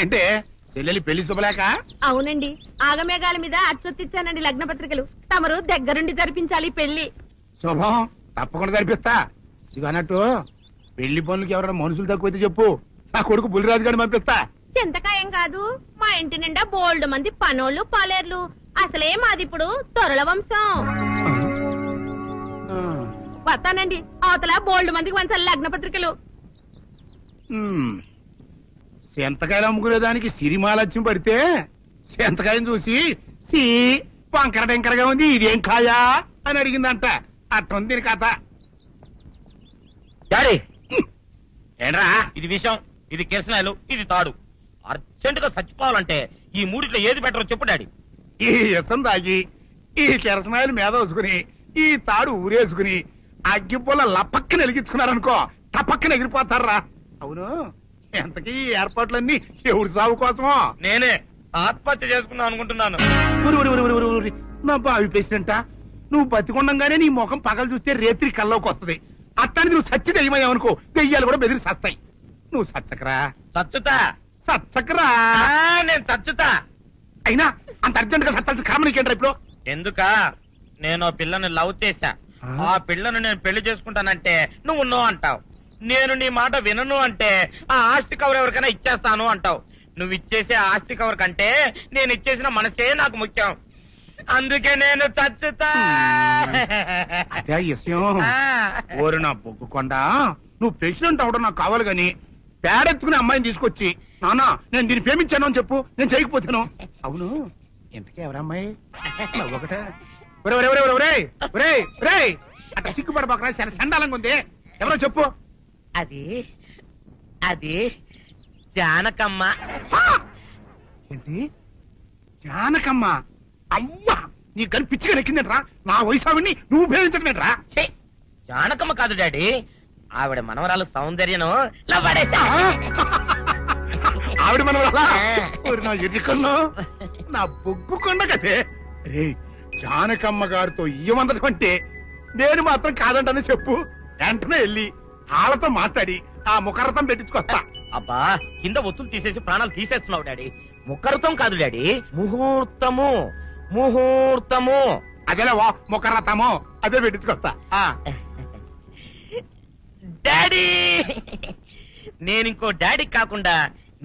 ఏంటే చెల్లెలి పెళ్లి శుభలేక? అవునండి, ఆగమేఘాల మీద అచ్చొత్తిచ్చానండి లగ్న పత్రికలు. తమరు దగ్గరుండి జరిపించాలి పెళ్లి. శుభం, తప్పకుండా జరిపిస్తా. ఇది అన్నట్టు పెళ్లి పనులకి ఎవరైనా మనుషులు తక్కువైతే చెప్పు, నా కొడుకు బుల్లిరాజు గారిని పంపిస్తా. చింతకాయం కాదు, మా ఇంటి నిండా బోల్డ్ మంది పనోళ్ళు పాలేర్లు. అసలే మాది ఇప్పుడు తొరల వంశం. వస్తానండి, అవతల బోల్డ్ మందికి వంచాలి లగ్న పత్రికలు. సెంతకాయలు అమ్ముకునేదానికి సిరిమాలత్యం పడితే సెంతకాయని చూసి సి వంకర టెంకరగా ఉంది, ఇదేం కాయా అని అడిగిందంట. అట్టుంది దీని కథ. ఏంట్రా ఇది విషయం, ఇది కిరసనాయలు, ఇది తాడు. అర్జెంట్ గా చచ్చిపోవాలంటే ఈ మూడిట్లో ఏది బెటర్ చెప్పు డాడీ. ఈ ఇసం తాగి ఈ కిరసనాయలు మీద వేసుకుని ఈ తాడు ఊరేసుకుని అగ్గిపూల లపక్కన వెలిగించుకున్నారనుకో, టపక్కన ఎగిరిపోతారా. అవును, ఎంతకీ ఈ ఏర్పాట్లన్నీ ఎవరి సాగు కోసమో? నేనే ఆత్మహత్య చేసుకున్నాను అనుకుంటున్నాను. నా బావి ప్రెసిడెంట, నువ్వు బతికొండంగానే నీ ముఖం పగలు చూస్తే రేత్రి కల్లోకి వస్తుంది. అట్టానికి నువ్వు సచ్చి దెయ్యమయ్యావనుకో, దెయ్యాలు కూడా బెదిరి సస్తాయి. నువ్వు సచ్చకరా. చచ్చుతా సచ్చకరా. నేను చచ్చుతా. అయినా అంత అర్జెంట్ గా సత్తాల్సిన కర్మ నీకేంట్రా ఇప్పుడు? ఎందుక నేను పిల్లని లవ్ చేశా. ఆ పిల్లను నేను పెళ్లి చేసుకుంటానంటే నువ్వు నో అంటావు. నేను నీ మాట వినను అంటే ఆ ఆస్తి కవర్ ఎవరికైనా ఇచ్చేస్తాను అంటావు. నువ్వు ఇచ్చేసే ఆస్తి కవర్ కంటే నేను ఇచ్చేసిన మనసే నాకు ముఖ్యం. అందుకే నేను చచ్చుతా. అదే విషయం. ఓరు నా బొగ్గుకొండ, నువ్వు ప్రెసిడెంట్ అవడం నాకు కావాలి గాని పేడెత్తుకునే అమ్మాయిని తీసుకొచ్చి నానా నేను దీన్ని ప్రేమించాను అని చెప్పు, నేను చేయకపోతాను. అవును, ఎంతకే ఎవరమ్మాయి? ఒకటే అట్లా సిగ్గుపడబాకరా, చాలా సండాలంగా ఉంది. ఎవరో చెప్పు. అది అది జానకమ్మ. ఏంటి జానకమ్మ? అమ్మా, నీ గని పిచ్చిగా నెక్కిందంట్రా. నా వయసావిని నువ్వు ప్రేమించట్లేట్రా. జానకమ్మ కాదు డాడీ, ఆవిడ మనవరాలు సౌందర్యను ఆవిడ మనవరాలా? నా ఎదుకల్లో నా బొగ్గుకొండ కదే. రే, జానకమ్మ గారితో ఇయ్యమందడం అంటే నేను మాత్రం కాదంటనే చెప్పు. వెంటనే వెళ్ళి వాళ్ళతో మాట్లాడి ఆ ముఖరథం పెట్టించుకొస్తా. అబ్బా, కింద ఒత్తులు తీసేసి ప్రాణాలు తీసేస్తున్నావు డాడీ. ముఖరథం కాదు డాడీ, ముహూర్తము. ముహూర్తము అదేలా ముఖరథము, అదే పెట్టించుకొస్తా. డాడీ, నేను ఇంకో డాడీ కాకుండా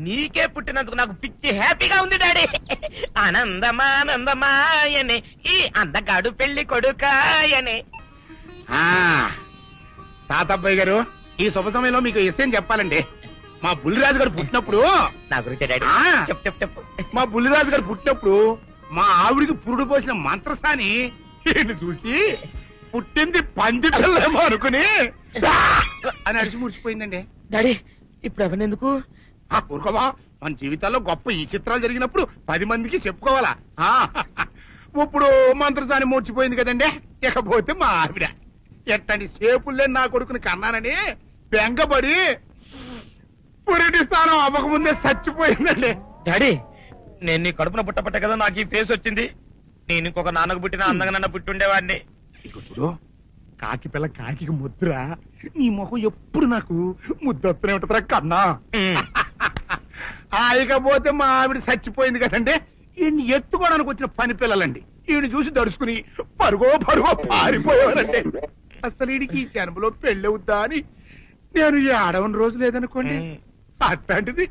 నీకే పుట్టినందుకు నాకు పిచ్చి హ్యాపీగా ఉంది డాడీ. ఆనందమానందమాయనే ఈ అందగాడు పెళ్లి కొడుకాయనే. తాతబ్బాయి గారు, ఈ శుభ సమయంలో మీకు విషయం చెప్పాలండి. మా బుల్లిరాజు గారు పుట్టినప్పుడు నా గురించి డాడీ చెప్పు చెప్పు. మా బుల్లిరాజు గారు పుట్టినప్పుడు మా ఆవిడికి పురుడు పోసిన మంత్రసాని చూసి పుట్టింది పంది పిల్లేమో అనుకుని అని అడిచి ముడిచిపోయిందండి. డాడీ, ఇప్పుడు అవన్నెందుకు? ఊరుకోవా, మన జీవితాల్లో గొప్ప ఈ చిత్రాలు జరిగినప్పుడు 10 మందికి చెప్పుకోవాలా. ఇప్పుడు మంత్రసాని మూర్చిపోయింది కదండి. ఇకపోతే మా ఆవిడ ఎట్టండి సేపుల్లే నా కొడుకుని కన్నానని బెంగపడి పురిటి స్థానం అవ్వకముందే చచ్చిపోయిందండి. డాడీ, నేను నీ కడుపున పుట్టపట్ట కదా నాకు ఈ ఫేస్ వచ్చింది. నేను ఇంకొక నాన్నకు పుట్టిన అందంగా నన్ను పుట్టుండేవాడిని. ఇక చూడు, కాకి పిల్ల కాకి ముద్ర, నీ మొహం ఎప్పుడు నాకు ముద్దొత్తనే ఉంటుందిరా కన్నా. ఇకపోతే మా ఆవిడ చచ్చిపోయింది కదండి. ఈయన్ని ఎత్తుకోవడానికి వచ్చిన పని పిల్లలండి ఈయన చూసి దడుచుకుని పరుగో పారిపోయేవారండి. అసలు ఈడికి ఈ జన్మలో పెళ్ళవుద్దా అని నేను ఈ ఆడవని రోజు లేదనుకోండి. అట్లాంటిది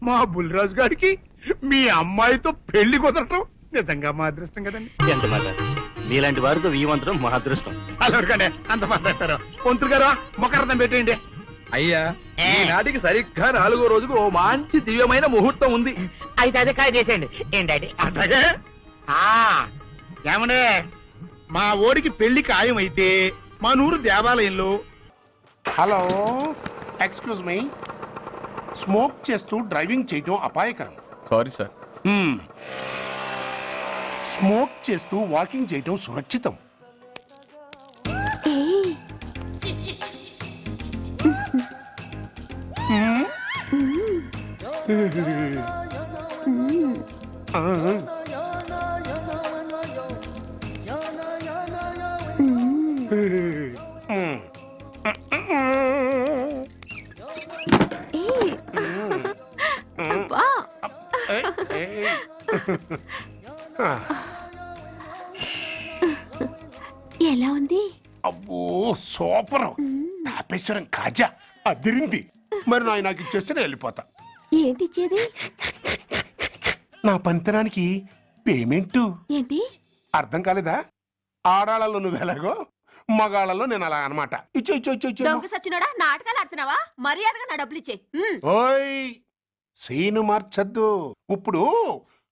మా బుల్లిరాజు గారికి మీ అమ్మాయితో పెళ్లి కుదరటం నిజంగా మా అదృష్టం కదండి. ఎంత మాట, మీలాంటి వారితో వీమంతరం మా అదృష్టం. అలాగే అంత మాట్లాడతారు. పొంతులు గారు మొకరదం పెట్టేయండి. అయ్యా, ఈనాటికి సరిగ్గా 4వ రోజుకు ఓ మంచి దివ్యమైన ముహూర్తం ఉంది. అయితే అదే కాయ చేసేయండి. ఏం డాడీ? అట్లాగే. ఏమండే, మా ఓడికి పెళ్లి ఖాయం అయితే మా నూరు దేవాలయంలో. హలో, ఎక్స్క్యూజ్ మీ, స్మోక్ చేస్తూ డ్రైవింగ్ చేయటం అపాయకరం. Sorry sir. స్మోక్ చేస్తూ వాకింగ్ చేయటం సురక్షితం. ఎలా ఉంది? అబ్బో సూపర్. తాపేశ్వరం కాజా అదిరింది. మరి నాకు ఇచ్చేస్తే నేను వెళ్ళిపోతా. ఏంటి ఇచ్చేది? నా పంతనానికి పేమెంట్. ఏంటి అర్థం కాలేదా? ఆడాళ్ళలో నువ్వు ఎలాగో మగాళ్ళలో నేను అలా అనమాట. దొంగ సచ్చినోడా, నాటకాలు ఆడుతున్నావా? మర్యాదగా నా డబ్బులు ఇచ్చే. ఓయ్ సీను మార్చద్దు. ఇప్పుడు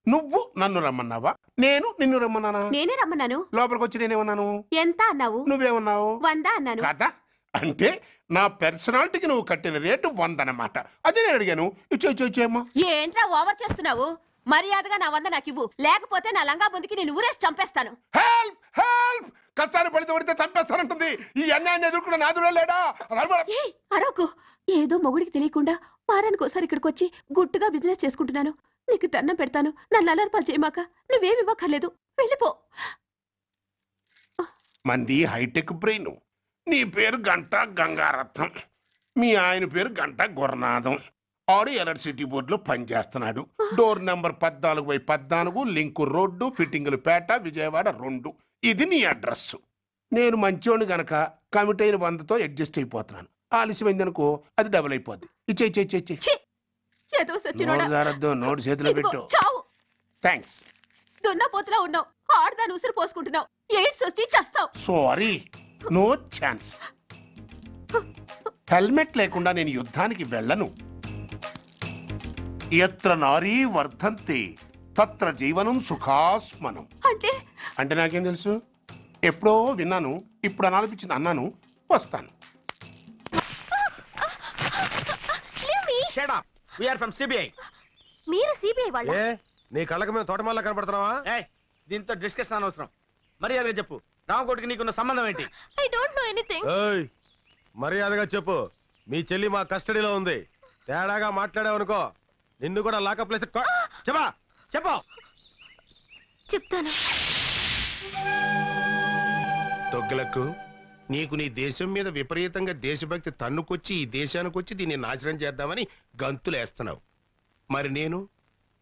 నువ్వు నన్ను రమ్మన్నావా, నేను నిన్ను రమ్మన్నానా? నేనే రమ్మన్నాను. లోపలికి వచ్చి నేనేమన్నాను? ఎంత అన్నావు? నువ్వేమన్నావు? 100 అన్నాను. కాదా? అంటే నా పర్సనాలిటీకి నువ్వు కట్టిన రేటు 100 అన్నమాట. అదే నేను అడిగాను. ఇచ్చేమ్మా. ఏంట్రా ఓవర్ చేస్తున్నావు? మర్యాదగా నా 100 నాకు ఇవ్వు, లేకపోతే నా లంగా బొందికి నేను ఊరేసి చంపేస్తాను. Help help. కష్టాన్ని పడితే చంపేస్తానంటుంది. ఈ అన్యాయాన్ని ఎదుర్కొన్న నాదుడే లేడా? అరవకు. ఏదో మొగుడికి తెలియకుండా వారానికి ఒకసారి ఇక్కడికి వచ్చి గుట్టుగా బిజినెస్ చేసుకుంటున్నాను. నీకు దండం పెడతాను, నన్ను అలర్పాలు చేయమాక. నువ్వేమి ఇవ్వక్కర్లేదు, వెళ్ళిపో. మంది హైటెక్ బ్రెయిన్. నీ పేరు గంటా గంగారత్నం, మీ ఆయన పేరు గంటా గురనాథం. ఆడు ఎలక్ట్రిసిటీ బోర్డులో పనిచేస్తున్నాడు. డోర్ నెంబర్ 14/14, లింకు రోడ్డు, ఫిట్టింగులు పేట, విజయవాడ 2. ఇది నీ అడ్రస్. నేను మంచోని గనక కమిట్ అయిన 100తో అడ్జస్ట్ అయిపోతున్నాను. ఆలస్యమైందనుకో అది డబుల్ అయిపోద్ది. ఇచ్చే నోటు చేతిలో పెట్టు. థ్యాంక్స్. దున్నపోతులా ఉన్నావు, ఆడదాన్ని ఉసురు పోసుకుంటున్నావు. ఎయిడ్స్ వచ్చి చస్తావు. Sorry, no chance. హెల్మెట్ లేకుండా నేను యుద్ధానికి వెళ్ళను. ఎత్ర నారీ వర్ధంతి తత్ర జీవనం సుఖాస్మనం. అంటే నాకేం తెలుసు? ఎప్పుడో విన్నాను, ఇప్పుడు అనాలనిపించింది అన్నాను. వస్తాను. మీరు సిబిఐ వాళ్ళ? నీ కళ్ళకి మేము తోటమాల కనపడుతున్నావా? దీంతో డిస్కషన్ అనవసరం. మర్యాదగా చెప్పు, రామకోటికి నీకున్న సంబంధం ఏంటి? I don't know anything. మర్యాదగా చెప్పు. మీ చెల్లి మా కస్టడీలో ఉంది. తేడాగా మాట్లాడావనుకో నిన్ను కూడా లాకప్ ప్లేస్. చెప్పా చెప్పు. చెప్తాను. తొగ్గులకు నీకు నీ దేశం మీద విపరీతంగా దేశభక్తి తన్నుకొచ్చి ఈ దేశానికి వచ్చి దీన్ని నాశనం చేద్దామని గంతులేస్తున్నావు. మరి నేను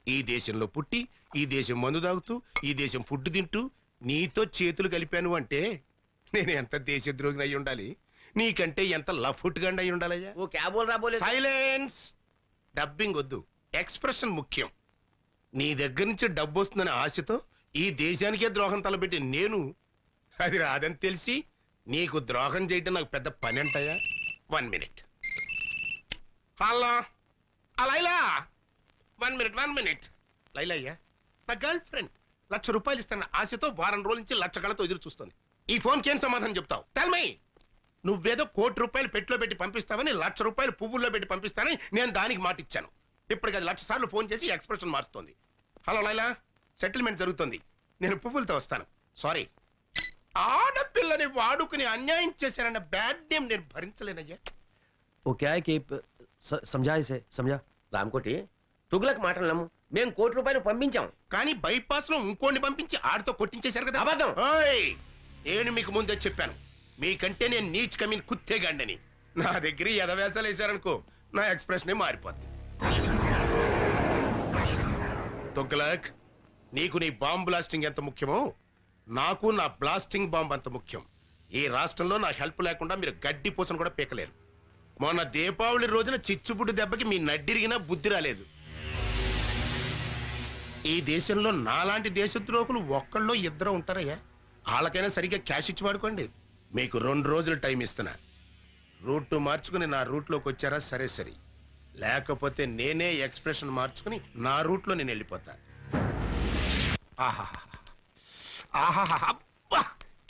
ఈ దేశంలో పుట్టి ఈ దేశం మందు తాగుతూ ఈ దేశం ఫుడ్ తింటూ నీతో చేతులు కలిపాను అంటే నేను ఎంత దేశద్రోగిని అయి ఉండాలి, నీకంటే ఎంత లఫుట్గా అయి ఉండాలయ్యా. సైలెన్స్. డబ్బింగ్ వద్దు, ఎక్స్ప్రెషన్ ముఖ్యం. నీ దగ్గర నుంచి డబ్బు వస్తుందనే ఆశతో ఈ దేశానికే ద్రోహం తలపెట్టి నేను అది రాదని తెలిసి నీకు ద్రోహం చేయటం నాకు పెద్ద పని అంటాయా? 1 minute. Hello Laila, 1 minute. Laila అయ్యా, నా గర్ల్ ఫ్రెండ్ ₹1,00,000 ఇస్తాను ఆశతో వారం రోజుల నుంచి 1,00,000 కళతో ఎదురు చూస్తుంది. ఈ ఫోన్కి ఏం సమాధానం చెప్తావు? Tell me. నువ్వేదో ₹1,00,00,000 పెట్టులో పెట్టి పంపిస్తావని ₹1,00,000 పువ్వుల్లో పెట్టి పంపిస్తానని నేను దానికి మాట ఇచ్చాను. ఇప్పటికి అది 1,00,000 సార్లు ఫోన్ చేసి ఎక్స్ప్రెషన్ మారుస్తుంది. హలో లైలా, సెటిల్మెంట్ జరుగుతుంది, నేను పువ్వులతో వస్తాను. సారీ, ఆడపిల్లని వాడుకుని అన్యాయం చేశానన్న బ్యాడ్ నేమ్ నేను భరించలేనయ్యా. సమజా రామకోటి, తుగులకు మాటలు నమ్ము. మేము ₹1,00,00,000 పంపించాం, కానీ బైపాస్ లో ఇంకోని పంపించి ఆడితో కొట్టించేశారు కదా. అబద్ధం. నేను మీకు ముందే చెప్పాను, మీకంటే నేను నీచ్ కమీన్ కుత్తేగాండని. నా దగ్గర ఎదవేసాలు వేశారనుకో నా ఎక్స్ప్రెషన్ మారిపోద్ది. తొగ్లక్, నీకు నీ బాంబ్ బ్లాస్టింగ్ ఎంత ముఖ్యమో నాకు నా బ్లాస్టింగ్ బాంబ్ అంత ముఖ్యం. ఈ రాష్ట్రంలో నా హెల్ప్ లేకుండా మీరు గడ్డి పూసను కూడా పీకలేరు. మొన్న దీపావళి రోజున చిచ్చుబుడ్డు దెబ్బకి మీ నడ్డిరిగినా బుద్ధి రాలేదు. ఈ దేశంలో నాలాంటి దేశద్రోహులు ఒక్కళ్ళో ఇద్దరు ఉంటారయ్యా. వాళ్ళకైనా సరిగ్గా క్యాష్ ఇచ్చి వాడుకోండి. మీకు 2 రోజులు టైం ఇస్తున్నా. రూట్ మార్చుకుని నా రూట్లోకి వచ్చారా సరే సరే, లేకపోతే నేనే ఎక్స్ప్రెషన్ మార్చుకుని నా రూట్లో నేను వెళ్ళిపోతా.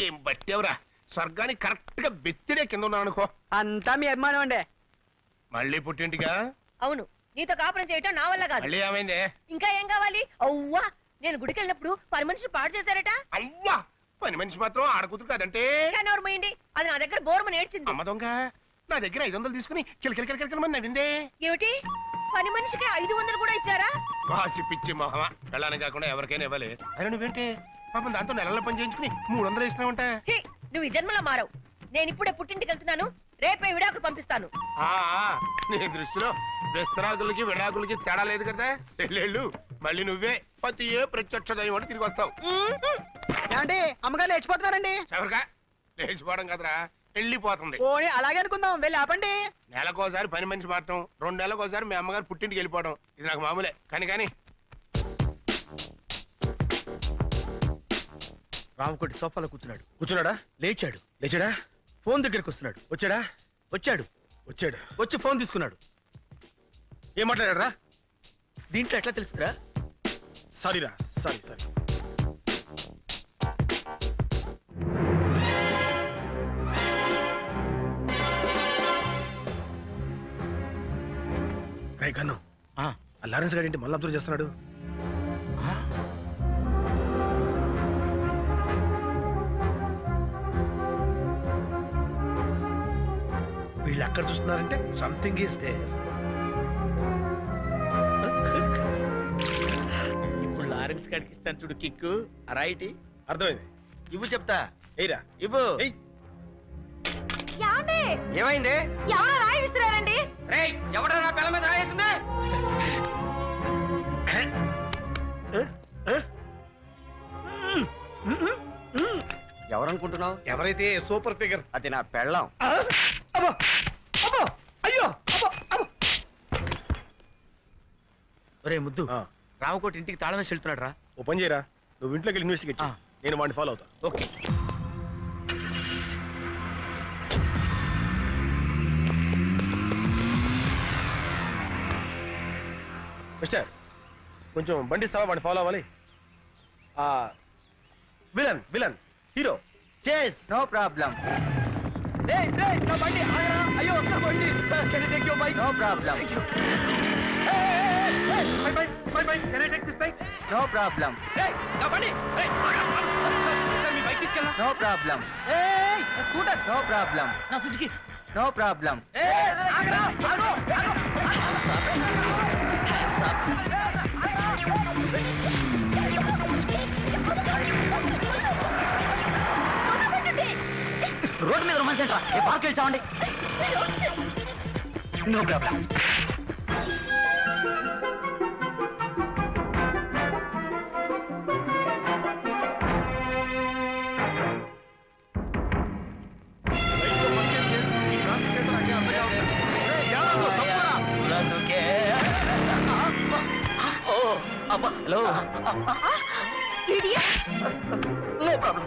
ఏం బట్టేవరా, స్వర్గానికి కరెక్ట్ గా బెత్తిరే కింద ఉన్నాను అనుకో. అంతా మీ అభిమానం అండి. మళ్ళీ పుట్టింటిగా? అవును, నీతో కాపురం చేయటం నా వల్ల కాదు. మళ్ళీ ఏమైంది? ఇంకా ఏం కావాలి? అవ్వా, నేను గుడికి వెళ్ళినప్పుడు పని మనిషి పాడు చేశారట. అవ్వా, పని మనిషి మాత్రం ఆడకూతురు కాదంటే ఎవరు పోయింది? అది నా దగ్గర బోర్మని ఏడ్చింది. అమ్మ దొంగ, నా దగ్గర 500 తీసుకుని కిలకిల మంది నవ్విందే. ఏమిటి, పని మనిషికి 500 కూడా ఇచ్చారా? వాసి పిచ్చి మొహమా, వెళ్ళాలని కాకుండా ఎవరికైనా ఇవ్వాలి. అయినా నువ్వేంటి పాపం దాంతో నెలల పని చేయించుకుని 300 ఇస్తున్నావంట. నువ్వు ఈ జన్మలో మారవు. నేను ఇప్పుడే పుట్టింటికి వెళ్తున్నాను, రేపే విడాకులు పంపిస్తాను. నీ దృష్టిలో విస్తరాకులకి విడాకులకి తేడా లేదు కదా. వెళ్ళు, మళ్ళీ నువ్వే పతి ఏ ప్రత్యక్ష దైవం అని తిరిగి వస్తావు. ఏమండి అమ్మగారు లేచిపోతున్నారండి. ఎవరిగా లేచిపోవడం కదరా, వెళ్ళిపోతుంది. పోనీ అలాగే అనుకుందాం, వెళ్ళి ఆపండి. నెలకోసారి పని మనిషి మారటం, 2 నెలలకోసారి మీ అమ్మగారు పుట్టింటికి వెళ్ళిపోవడం ఇది నాకు మామూలే. కానీ రామకోటి సోఫాలో కూర్చున్నాడా? లేచాడా? ఫోన్ దగ్గరికి వస్తున్నాడు. వచ్చాడు. వచ్చి ఫోన్ తీసుకున్నాడు. ఏం మాట్లాడారా? దీంట్లో ఎట్లా తెలుస్తుందా? సారీరా, సారీ. రై కన్ను, ఆ లారెన్స్ గారి ఏంటి మళ్ళీ అబ్జర్వ్ చేస్తున్నాడు? వీళ్ళు అక్కడ చూస్తున్నారంటే సంథింగ్ ఈస్ దేర్. ఇప్పుడు లారెన్స్ గారికి ఇస్తాను చూడు కిక్కు. రైట్, అర్థమైంది. ఇవ్వు చెప్తా. ఏరా ఇవ్వు. ఏమైంది? ఎవరో రాయి విసిరారండి. రేయ్, ఎవడరా నా పిల్ల మీద రాయేసింది? ఎవరనుకుంటున్నావు? ఎవరైతే సూపర్ ఫిగర్ అది నా పెళ్ళాం. అయ్యో ఒరే ముద్దు, రామకోటి ఇంటికి తాళం వేసి వెళ్తున్నాడు రా. ఓ పని చేయరా, నువ్వు ఇంట్లోకి వెళ్ళి ఇన్వెస్టిగేట్ చేయి. నేను వాడిని ఫాలో అవుతా. ఓకే. మిస్టర్, కొంచెం బండి ఇస్తావా? వాడిని ఫాలో అవ్వాలి. Villain hero chase. No problem. నా బండి ఆగరా. అయ్యో నా బండి. Sir can you take your bike? No problem. My bike, can I take this bike? No problem. నా బండి. సార్, మీ బైక్ తీసుకెళ్ళా. No problem. నా స్కూటర్. No problem. నా సుజుకి. No problem. ఆగరా. రోడ్డు మీద రొమాన్స్ ఏంట్రా? ఏ పార్క్ వెళ్ళామండి. No problem. Hello, no problem.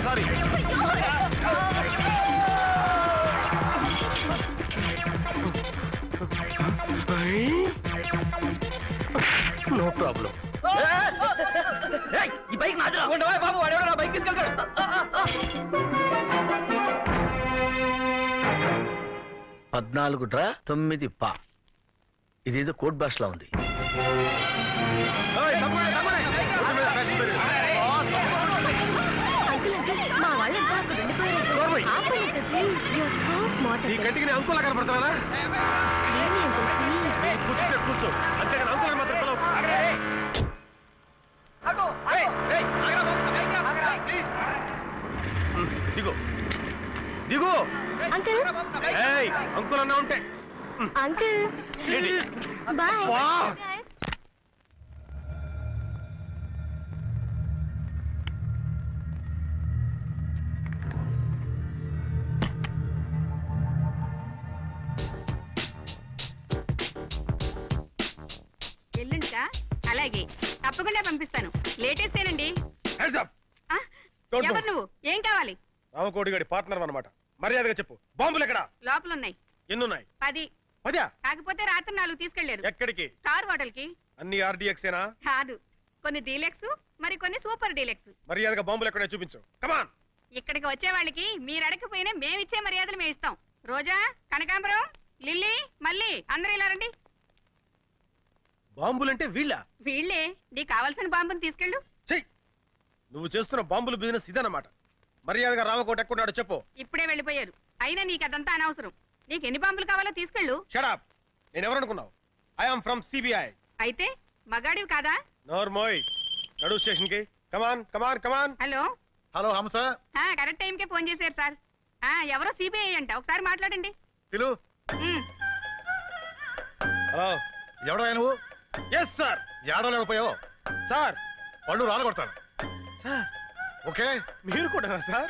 Sorry. No problem. ఈ బైక్ నాది. బాబు, వాడెవడో నా బైక్ తీసుకెళ్తాడు. 14 పా. ఇదేదో కోడ్ భాషలా ఉంది. మా వాళ్ళంతా అక్కడ ఉండిపోయారు. ఆపండి ప్లీజ్. You're so smart. ఈ కంటికి నేను అంకులా కనపడతానా? కూర్చో, అంతేగాని అంకుల్ మాత్రం పిలవకు. దిగు. అంకుల్, అంకుల్ అన్నా ఉంటే అంకుల్ బాయ్. ఎల్లుంటా? అలాగే, తప్పకుండా పంపిస్తాను. లేటెస్ట్ ఏనండి. ఎవరు నువ్వు? ఏం కావాలి? రామకోటి గారి పార్ట్నర్ అన్నమాట. మర్యాదగా చెప్పు, బాంబులు ఎక్కడ? లోపల ఉన్నాయి. ఎన్నున్నాయి? 10. 10? కాకపోతే రాత్రి 4 తీసుకెళ్లారు. ఎక్కడికి? స్టార్ హోటల్ కి. అన్ని ఆర్డీఎక్సేనా? కాదు, కొన్ని డీలక్స్, మరి కొన్ని సూపర్ డీలక్స్. మర్యాదగా బాంబులు ఎక్కడే చూపించు. కమాన్. ఇక్కడికి వచ్చే వాళ్ళకి మీరు అడగకపోయినా మేమిచ్చే మర్యాదలు మేము ఇస్తాం. రోజా, కనకాంబరం, లిల్లీ, మళ్ళీ అందరూ ఇలా రండి. బాంబులంటే వీళ్ళ? వీళ్ళే. నీకు కావాల్సిన బాంబుని తీసుకెళ్ళు. నువ్వు చేస్తున్న బాంబులు బిజినెస్ ఇదన్నమాట. మర్యాదగా రామకోట ఎక్కడున్నాడో చెప్పు. ఇప్పుడే వెళ్ళిపోయారు. అయినా నీకు అదంతా అనవసరం. నీకు ఎన్ని బాంబులు కావాలో తీసుకెళ్ళు. Shut up. నేను ఎవరనుకున్నావు? I'm from CBI. అయితే మగాడివి కాదా? నోర్మోయ్, నడు స్టేషన్ కి. Come on come on come on. Hello hello Hamsa. Correct టైంకే ఫోన్ చేశారు సార్. ఎవరో సిబిఐ అంట, ఒకసారి మాట్లాడండి. పిలు. ఉమ్, హలో, ఎవడా నువ్వు? Yes sir. ఏడవలేకపోయావు సార్. పళ్ళు రాలగొడతాను. సార్ ఓకే, మీరు కూడా సార్?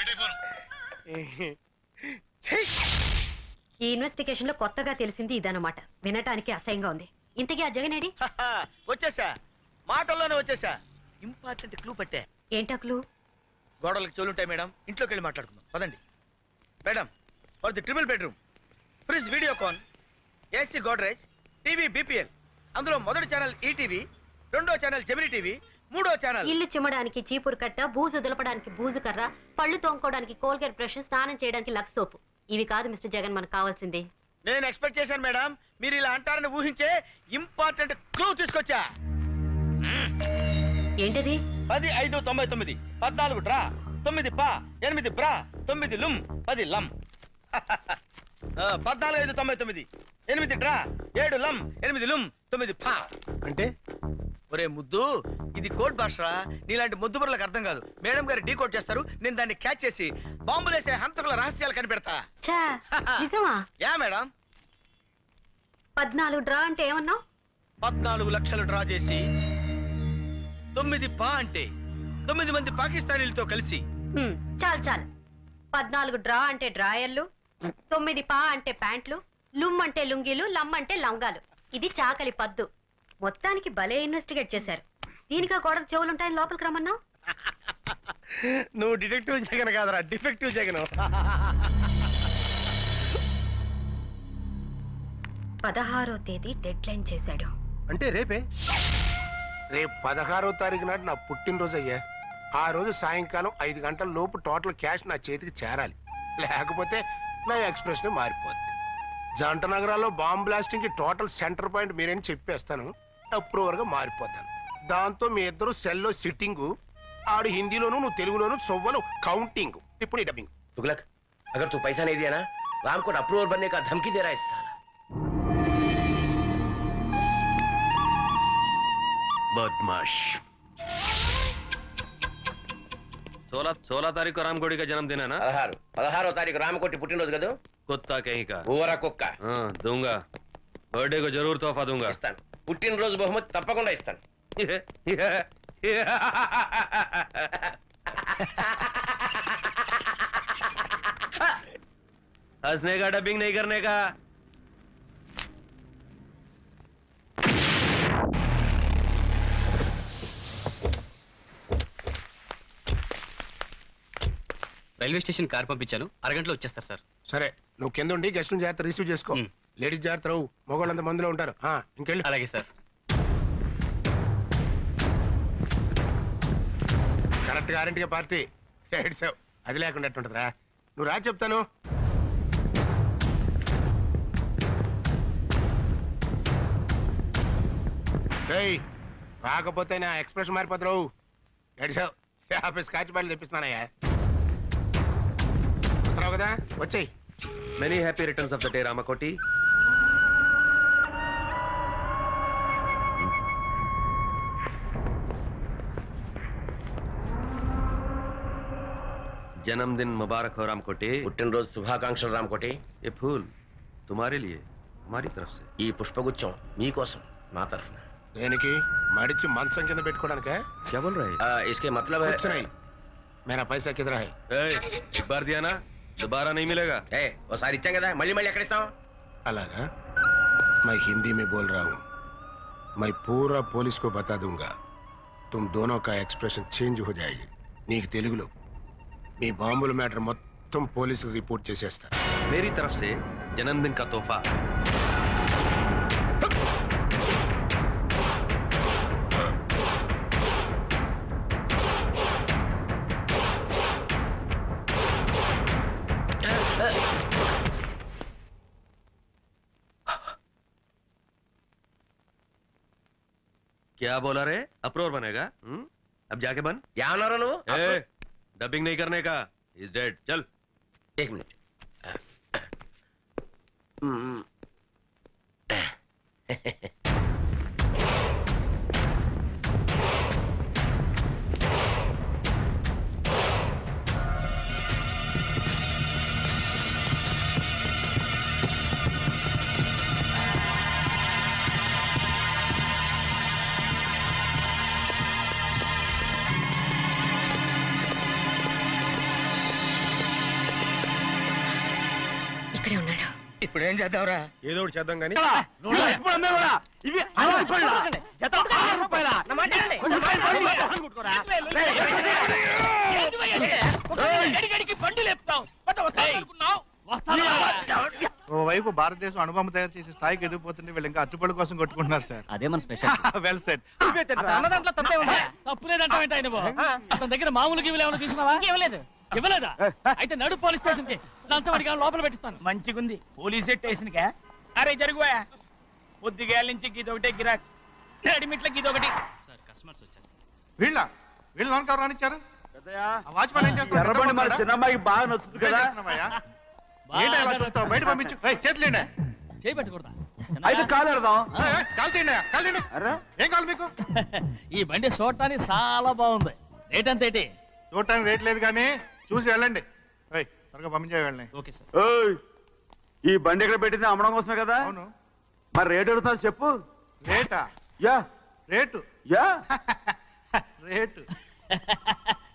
ఈ ఇన్వెస్టిగేషన్ లో కొత్తగా తెలిసింది ఇదన్నమాట. వినటానికి అసహ్యంగా ఉంది. ఇంతకీ ఆ జగనేడి? వచ్చేసా, మాటల్లోనే వచ్చేసా. ఇంపార్టెంట్ క్లూ పట్టే. ఏంటా క్లూ? గోడలకు చెవులుంటాయి మేడం, ఇంట్లోకి వెళ్ళి మాట్లాడుకుందాం పదండి. Madam, for the triple bedroom, fridge Videocon, AC Godrej, TV BPL. అందులో మొదటి ఛానల్ ఈటీవీ, రెండో ఛానల్ జెమిని టీవీ, మూడో ఛానల్. ఇల్లు చిమ్మడానికి చీపురు కట్ట, బూజు దులపడానికి బూజు కర్ర, పళ్ళు తోముకోవడానికి కోల్గేట్ బ్రష్, స్నానం చేయడానికి లక్స్ సోపు. ఇవి కాదు మిస్టర్ జగన్ మనకు కావాల్సింది. నేను ఎక్స్పెక్ట్ చేశాను మేడం, మీరు ఇలా అంటారని ఊహించే ఇంపార్టెంట్ క్లూ తీసుకొచ్చా. ఏంటది? 10-5-99, 14 డ్రా, 9 పా, 8 బ్రా, 9 లుమ్, 10 లమ్. 14-5-99, 8 డ్రా, 7 లమ్, 8 లుమ్, 9 పా. అంటే ఒరే ముద్దు, ఇది కోడ్ భాషరా. నీలాంటి ముద్దు బుర్రలకు అర్థం కాదు. మేడం గారు డీ కోడ్ చేస్తారు, నేను దాన్ని క్యాచ్ చేసి బాంబులేసే హంతకుల రహస్యాలు కనిపెడతా. ఛా, నిజమా? Yeah madam. 14 డ్రా అంటే ఏమన్నావు? 14 లక్షలు డ్రా చేసి 9 పా అంటే 9 మంది పాకిస్తానీలతో కలిసి. చాలు చాలు. 14 డ్రా అంటే డ్రాయర్లు, 9 పా అంటే ప్యాంట్లు, లుమ్ అంటే లుంగీలు, లమ్ అంటే లంగాలు. ఇది చాకలి పద్దు. మొత్తానికి భలే ఇన్వెస్టిగేట్ చేశారు. దీనికా గోడకు చెవులుంటాయని లోపలికి రమ్మన్నావు? నువ్వు డిటెక్టివ్ జగన్ కాదరా, డిఫెక్టివ్ జగన్. 16వ తేదీ డెడ్ లైన్ చేశాడు. అంటే రేపే? రేపు 16వ తారీఖు నాడు నా పుట్టినరోజు అయ్యా. ఆ రోజు సాయంకాలం 5 గంటల లోపు టోటల్ క్యాష్ నా చేతికి చేరాలి. లేకపోతే నా ఎక్స్ప్రెషన్ మారిపోద్ది. జంట నగరాల్లో బాంబ్ బ్లాస్టింగ్ కి టోటల్ సెంటర్ పాయింట్ మీరేని చెప్పేస్తాను. అప్రూవర్ గా మారిపోతాను. దాంతో మీ ఇద్దరు సెల్లో సిట్టింగు, ఆడు హిందీలోను నువ్వు తెలుగులోను సొవ్వలు కౌంటింగ్. ఇప్పుడు ఈ డబ్బింగ్. तुगलक, अगर तू पैसा नहीं दिया ना, राम को अप्रूवर बनने का धमकी दे रहा है इस साला। बदमाश। 16 तारीख को रामकोटी का जन्मदिन है ना? 16 तारीख रामकोटी पुट्टिनरोजु कदू। कुत्ता कहीं का। ఊరా కుక్క. दूंगा, बर्थडे को जरूर तोहफा दूंगा। ఇస్తాను, పుట్టినరోజు బహుమతి తప్పకుండా ఇస్తాను. हंसने का, डबिंग नहीं करने का। రైల్వే స్టేషన్ కార్ పంపించాను, అరగంటలో వచ్చేస్తారు సార్. సరే, నువ్వు కింద ఉండి గెస్ట్లను జాగ్రత్త రిసీవ్ చేసుకో. లేడీస్ జాగ్రత్త రావు, మగవాళ్ళంత మందిలో ఉంటారు. ఇంకెళ్ళి. అలాగే సార్. కరెక్ట్ గ్యారంటీగా పార్టీ ఏడ్చావు. అది లేకుండా ఎట్టుంటదిరా. నువ్వు రా చెప్తాను. రాకపోతే నా ఎక్స్ప్రెషన్ మారిపోతావు. ఏడ్చావు. ఆఫీస్ కాచి బయలు తెప్పిస్తున్నానయ్యా. వస్తున్నావు కదా, వచ్చేయి. Many happy returns of the day, Ramakoti. जन्मदिन मुबारक हो रामकोटी. పుట్టినరోజు శుభాకాంక్షలు రామకోటి. ये फूल तुम्हारे लिए, हमारी तरफ से. ఈ పుష్పగుచ్చం మీకోసం మా తరఫున. దేనికి? మడిచి మంచం కింద పెట్టుకోవడానికే? क्या बोल रहे हैं? इसके मतलब है कुछ नहीं, मेरा पैसा किधर है? एक बार दिया ना, दोबारा नहीं मिलेगा. ఒకసారి ఇచ్చాం కదా, మళ్ళీ మళ్ళీ ఎక్కడ ఇస్తాం? అలాగా? मैं हिंदी में बोल रहा हूँ. मैं पूरा पुलिस को बता दूंगा. तुम दोनों का एक्सप्रेशन चेंज हो जाएगी. నీకు తెలుగులో మీ బాంబుల మ్యాటర్ మొత్తం పోలీసులు రిపోర్ట్ చేసేస్తా. मेरी तरफ से जन्मदिन का तोहफा. क्या बोला रे? अप्रूवर बनेगा? अब जाके बन. क्या ना रो? डबिंग नहीं करने का. Is dead. चल. 1 मिनट. ఇప్పుడు ఏం చేద్దాంరా? ఏదో ఒకటి చేద్దాం కానీ ఓవైపు భారతదేశం అణుబాంబు తయారు చేసే స్థాయికి ఎదిగిపోతుంటే వీళ్ళు ఇంకా అట్టుపడి కోసం కొట్టుకుంటున్నారు సార్. అదే మన స్పెషల్. Well set. తప్పులేదంటావేంటి ఆయన అతని దగ్గర మామూలు గివ్వులు ఏమైనా తీసుకున్నావా? ఇవ్వలేదా? అయితే నడు పోలీస్ స్టేషన్ కి లంచం అడిగా లోపల పెట్టిస్తాను. మంచిగుంది పోలీస్ స్టేషన్ కా. అరే జరుగువా పొద్దుగాల నుంచి గీదొకటే గిరాక్ నడిమిట్లకి ఇదొకటి. సార్ కస్టమర్స్ వచ్చారు. వీళ్ళ లోన్ కవర్ రానిచ్చారు. వాచ్మెన్ ఏం చేస్తాడు? ఎర్రబండి మన చిన్నమ్మాయికి బాగా నచ్చుతుంది కదా. బయట పంపించు. చేతులేండి. చేయి పెట్టకూడదా? అయితే కాలు ఎడదాం. ఏం కావాలి మీకు? ఈ బండి చూడటానికి చాలా బాగుంది. రేట్ అంత ఏంటి? చూడటానికి రేట్ లేదు కానీ చూసి వెళ్ళండి. త్వరగా పంపించే వెళ్ళండి. Okay sir. ఈ బండి ఇక్కడ పెట్టింది అమ్మడం కోసమే కదా. అవును. మరి రేట్ అడుగుతావు చెప్పు. రేటా? Yeah rate. Yeah rate.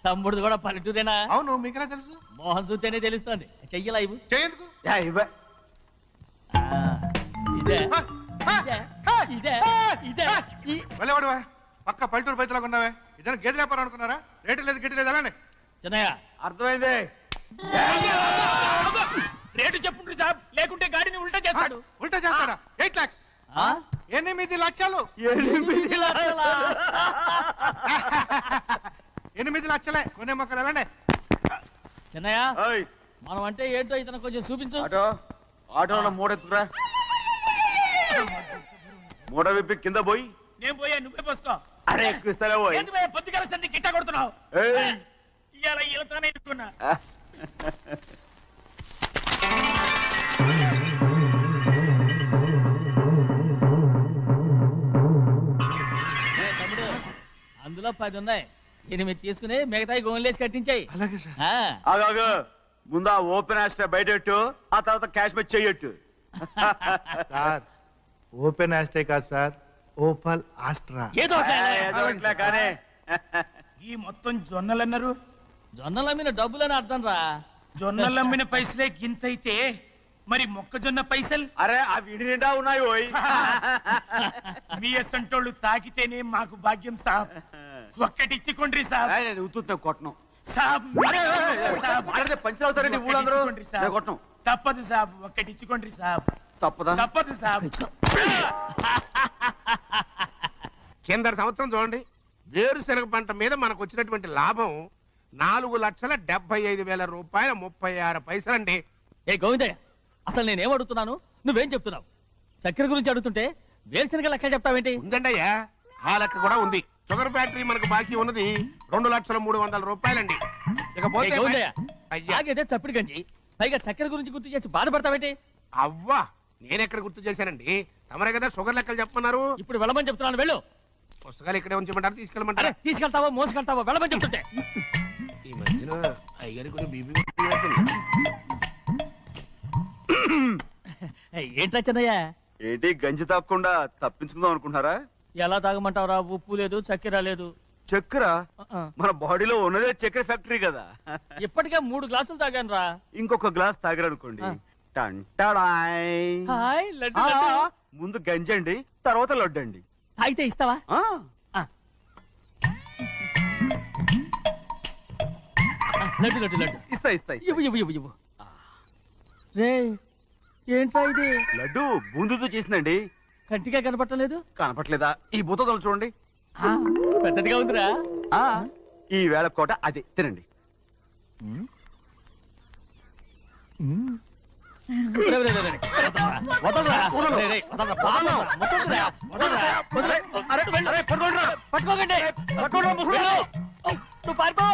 తమ్ముడు కూడా పల్లెటూరేనా? అవును. మీకెలా తెలుసు? మోహన్ చూస్తేనే తెలుస్తుంది. చెయ్యలా ఇవ్వు. చెయ్యేందుకు? ఇవ్వ. ఇదే ఇదే ఇదే వెళ్ళేవాడువా పక్క పల్లెటూరు పైతలాగా ఉన్నావే. ఇదైనా గేదె వ్యాపారం అనుకున్నారా? రేటు లేదు గిట్టు లేదు అలానే. చిన్నయ్య అర్థమైంది. రేటు చెప్పుండ్రి సాబ్ లేకుంటే గాడిని ఉల్టా చేస్తాడు. ఉల్టా చేస్తాడా? 8 lakhs. 8 లక్షలు. 8 లక్షలా? 8 లక్షలే. కొనే మొక్కలు ఎలానే. చిన్నయ్య మనం అంటే ఏంటో ఇతను కొంచెం చూపించు. ఆటోలో మూడెత్తుకురా. మూడ విప్పి కింద పోయి. నేను పోయా నువ్వే పోసుకో. అరే ఎక్కువ ఇస్తారా పోయి. పొద్దుగాల సంది గిట్ట కొడుతున్నావు. ఇవాళ ఈలతోనే ఎత్తుకున్నా. అందులో 10 ఉన్నాయి. 8 తీసుకుని మిగతాయి గోన్లేసి కట్టించాయి. అలాగే సార్. ఆగా ముందు ఆ ఓపెన్ ఆస్ట్రా బయటెట్టు, ఆ తర్వాత క్యాష్ మెచ్ చెయ్యట్టు. సార్ ఓపెన్ ఆస్ట్రే కాదు సార్, ఓపల్ ఆస్ట్రా. ఏదో కానీ ఈ మొత్తం జొన్నలన్నారు. జొన్నలమ్మిన డబ్బులని అర్థం రా. జొన్నలమ్మిన పైసలే గింతైతే మరి మొక్కజొన్న పైసలు? అరే ఆ విడి నిండా ఉన్నాయి ఓయ్. మీ అసంటోళ్ళు తాకితేనే మాకు భాగ్యం సాబ్. ఒక్కటి ఇచ్చుకోండి సాబ్. ఉత్తున్నా కొట్టను సాబ్. పంచర్ అవుతారండి ఊళ్ళందరూ. కొట్టను. తప్పదు సాబ్. ఒక్కటి ఇచ్చుకోండి సాబ్. తప్పదా? తప్పదు సాబ్. కింద సంవత్సరం చూడండి వేరుశనగ పంట మీద మనకు వచ్చినటువంటి లాభం 4,75,000 రూపాయల 36 పైసలండి. ఏ గోవిందయ్య, అసలు నేనేం అడుగుతున్నాను, నువ్వేం చెప్తున్నావు? చక్కెర గురించి అడుగుతుంటే వేరుశనగ లెక్క చెప్తావేంటి? ఉందండి అయ్యా, ఆ లెక్క కూడా ఉంది. షుగర్ ఫ్యాక్టరీ మనకు బాకీ ఉన్నది 2,03,00,000 రూపాయలండి. ఇకపోతే ఆగేదే చప్పిడి గంజి, పైగా చక్కెర గురించి గుర్తు చేసి బాధపడతావేంటి? అవ్వా నేనెక్కడ గుర్తు చేశానండి, తమరే కదా షుగర్ లెక్కలు చెప్పమన్నారు. ఇప్పుడు వెళ్ళమని చెప్తున్నాను, వెళ్ళు. పుస్తకాలు ఇక్కడే ఉంచమంటారు, తీసుకెళ్ళమంటారా? తీసుకెళ్తావో మోసుకెళ్తావో వెళ్ళమని చెప్తుంటే. ఈ మధ్యన అయ్యారు కొంచెం బీపీ ఏంట్రా చిన్నయ్య? ఏంటి గంజి తాగకుండా తప్పించుకుందాం అనుకుంటున్నారా? ఎలా తాగమంటావురా? ఉప్పు లేదు, చక్కెర లేదు. చక్కెర మన బాడీలో ఉన్నదే చక్కెర ఫ్యాక్టరీ కదా. ఇప్పటికే 3 గ్లాసులు తాగాను రా. ఇంకొక గ్లాస్ తాగరనుకోండి, ముందు గంజండి, తర్వాత లడ్డండి. తాగితే ఇస్తావా? లడ్డు లడ్డు లడ్డు ఇస్తా ఇస్తా. ఇవ్వు ఇవ్వు ఇవ్వు ఇవ్వు. రే ఏంట్రా ఇది? లడ్డు బూందుతో చేసిందండి. కంటిగా కనపట్టలేదు. కనపట్లేదా? ఈ బూతలు చూడండి, పెద్దదిగా ఉందిరా. ఈ వేళ కోట అదే తినండి. నువ్వు పారిపో.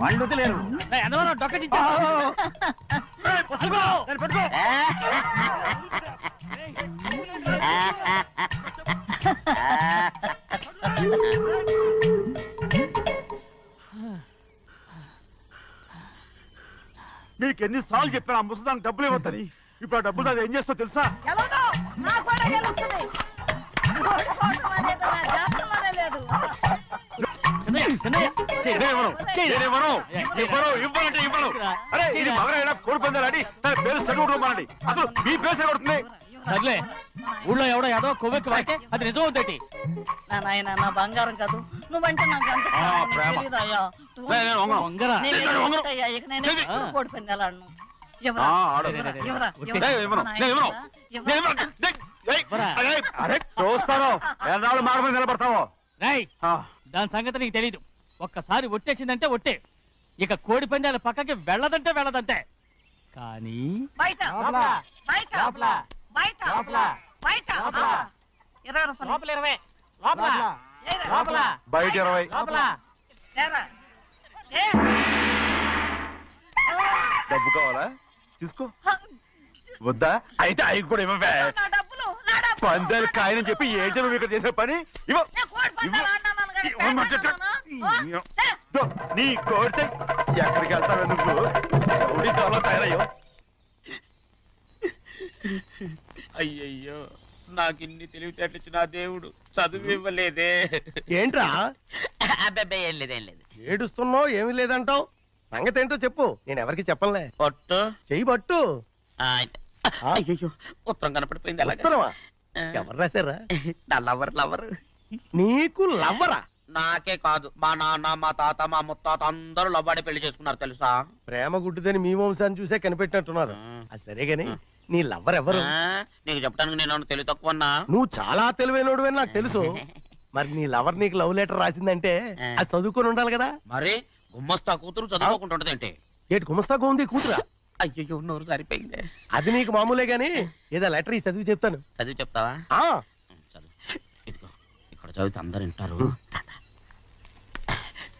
వాళ్ళు వదిలేరు. డొక్క నీకు ఎన్నిసార్లు చెప్పాను ఆ ముసదానికి డబ్బులు ఇవ్వద్దని. ఇప్పుడు ఆ డబ్బులు అది ఏం చేస్తో తెలుసా? అరే ఇది మగరైనా కోడి పందాలని తన పేరు సెలవుకోమనండి. అసలు మీ పేరు సెలవుతుంది. సర్లే, ఊళ్ళో ఎవడో ఏదో కొవ్వెక్కి వాడితే అది నిజం అవుతాయి. నా నాయన నా బంగారం కాదు, నువ్వంటే నాకు అంత తెలీదయ్యా. ఇక నేను ఎప్పుడు కోడి పందాలాడను. చూస్తాను ఎన్నాళ్ళు మాట మీద నిలబడతావో. దాని సంగతి నీకు తెలీదు. ఒక్కసారి ఒట్టేసిందంటే ఒట్టే. ఇక కోడి పందాల పక్కకి వెళ్ళదంటే వెళ్ళదంటే. కానీ బయట బయట బయట బయట 20 రూపాయలు బయట 20 డబ్బు కావాలా? తీసుకో. వద్దా? అయితే అవి కూడా ఇవ్వవే. పందాలు కాయని చెప్పి ఏంటి నువ్వు ఇక్కడ చేసే పని? నీ కోడితే ఎక్కడికి వెళ్తావే నువ్వు? ఉడితో తయారయ్యో. అయ్యయ్యో, నాకు ఇన్ని తెలివితేటచ్చు నా దేవుడు చదువు ఇవ్వలేదే. ఏంట్రా? అబ్బాయి ఏం లేదు, ఏం లేదు. ఏడుస్తున్నావు, ఏమీ లేదంటావు. సంగతి ఏంటో చెప్పు, నేను ఎవరికి చెప్పలే. పట్టు చెయ్యి పట్టు. అయ్యో, ఉత్తరం కనపడిపోయింది. ఉత్తరమా? ఎవరు రాశారా? నా లవర్. నీకు లవ్వరా? నాకే కాదు, మా నాన్న, మా తాత, మా ముత్తాత అందరూ లవ్వాడి పెళ్లి చేసుకున్నారు తెలుసా. ప్రేమ గుడ్డిదని మీ వంశాన్ని చూసే కనిపెట్టినట్టున్నారు. అది సరే గాని నీ లవ్వర్ ఎవరు? నీకు చెప్పడానికి నేను తెలివి తక్కువన్నా? నువ్వు చాలా తెలివైనడు అని నాకు తెలుసు. మరి నీ లవర్ నీకు లవ్ లెటర్ రాసిందంటే అది చదువుకొని ఉండాలి కదా. మరి గుమ్మస్తా కూతురు చదువుకుంటుంటది ఏంటి? ఏంటి గుమస్తాగా ఉంది కూతురా? అయ్యో, నోరు సరిపోయింది. అది నీకు మామూలే గాని ఏదో లెటర్ ఈ చదివి చెప్తాను. చదివి చెప్తావా? చదువు. ఇదిగో, ఇక్కడ చదివితే అందరు వింటారు.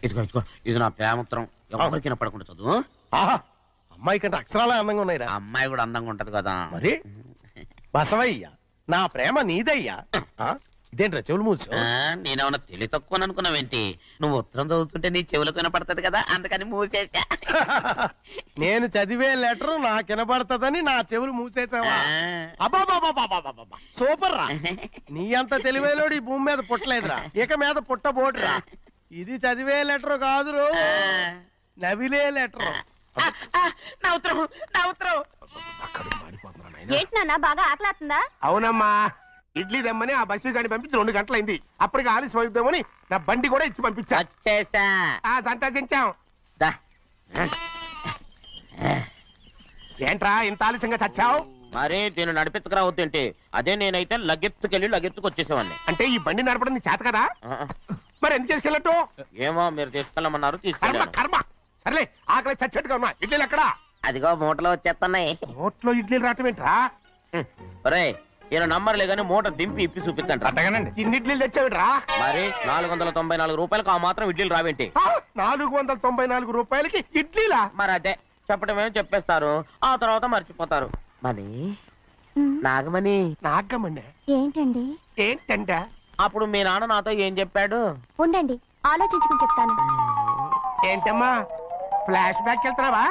ఇదిగో, ఇది నా ప్రేమోత్తరం. ఎవరికి పడకుండా చదువు. అమ్మాయి కంటే అక్షరాలే అందంగా ఉన్నాయిరా. అమ్మాయి కూడా అందంగా ఉంటది కదా. మరి బసవయ్య, నా ప్రేమ నీదయ్యా. ఇదేంట్రా చెవులు మూసు? నేనేమన్నా తెలివి తక్కువ అనుకున్నావేంటి? నువ్వు ఉత్తరం చదువుతుంటే నీ చెవులకు వినపడుతుంది కదా, అందుకని మూసేసా. నేను చదివే లెటర్ నాకు వినపడుతుందని నా చెవులు మూసేసావా? అబ్బాబాబాబాబాబాబా, సూపర్ రా. నీ అంత తెలివేలోడు ఈ భూమి మీద పుట్టలేదురా, ఇక మీద పుట్టబోడురా. ఇది చదివే లెటర్ కాదురు, నవిలే లెటర్. ఏంటి నాన్న, బాగా ఆకలాతుందా? అవునమ్మా, ఇడ్లీ దమ్మని ఆ బస్సు గాని పంపించి 2 గంటలైంది. అప్పటికి ఆలస్యం అవుతామని నా బండి కూడా ఇచ్చి పంపించా. సంతోషించాం. ఏంట్రా ఇంత ఆలస్యంగా చచ్చావు? మరి దీన్ని నడిపించకరావద్దేంటి? అదే నేనైతే లగెత్తుకు వచ్చేసేవాడిని. అంటే ఈ బండి నడపడం నీ చేత కదా? మరి ఎందుకు చేసుకెళ్ళట్టు? ఏమో, మీరు తీసుకెళ్ళమన్నారు, కర్మ తీసుకెళ్ళాను. కర్మ. సర్లే, ఆకలి చచ్చేట్టుగా ఉన్నా. ఇడ్లీలు ఎక్కడా? అదిగో మూటలో వచ్చేస్తున్నాయి. నోట్లో ఇడ్లీలు రావటం ఏంట్రా? ఒరే, ఈయన నంబర్లే గానీ మూట దింపి ఇప్పి చూపించండి. అట్టగానండి. ఇన్ని ఇడ్లీలు తెచ్చావిడ్రా? మరి 494 రూపాయలకు ఆ మాత్రం ఇడ్లీలు రావేంటి? 494 రూపాయలకి ఇడ్లీలా? మరి అదే చెప్పడమేమో చెప్పేస్తారు, ఆ తర్వాత మర్చిపోతారు. మనీ నాగమణి. నాగమణి ఏంటండి? ఏంటంట? అప్పుడు మీ నాన్న నాతో ఏం చెప్పాడు? ఉండండి, ఆలోచించుకుని చెప్తాను. ఏంటమ్మా, ఫ్లాష్ బ్యాక్ వెళ్తున్నావా?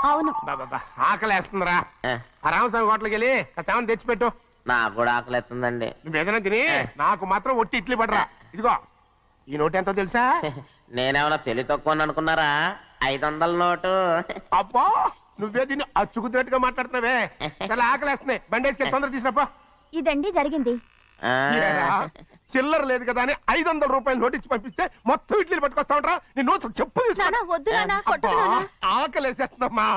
అవును. బాబా, ఆకలేస్తుందిరా. రామస్వామి హోటల్కి వెళ్ళి చావని తెచ్చిపెట్టు. నాకు కూడా ఆకలేస్తుందండి. నువ్వేదైనా తిని నాకు మాత్రం ఒట్టి ఇడ్లీ పడరా. ఇదిగో, ఈ నోటు ఎంతో తెలుసా? నేనేమన్నా తెలివి తక్కువ అనుకున్నారా? 500 నోటు. అబ్బా, నువ్వే దీన్ని అచ్చుకుతున్నట్టుగా మాట్లాడుతున్నావే. చాలా ఆకలేస్తున్నాయి, బండేసుకెళ్ళి తొందర తీసినప్ప. ఇదండి జరిగింది. చిల్లర లేదు కదా అని 500 రూపాయలు నోటు ఇచ్చి పంపిస్తే మొత్తం ఇడ్లీలు పట్టుకొస్తా ఉంటా. నీ నోట్స్ చెప్పు. ఆకలేసేస్తుందమ్మా.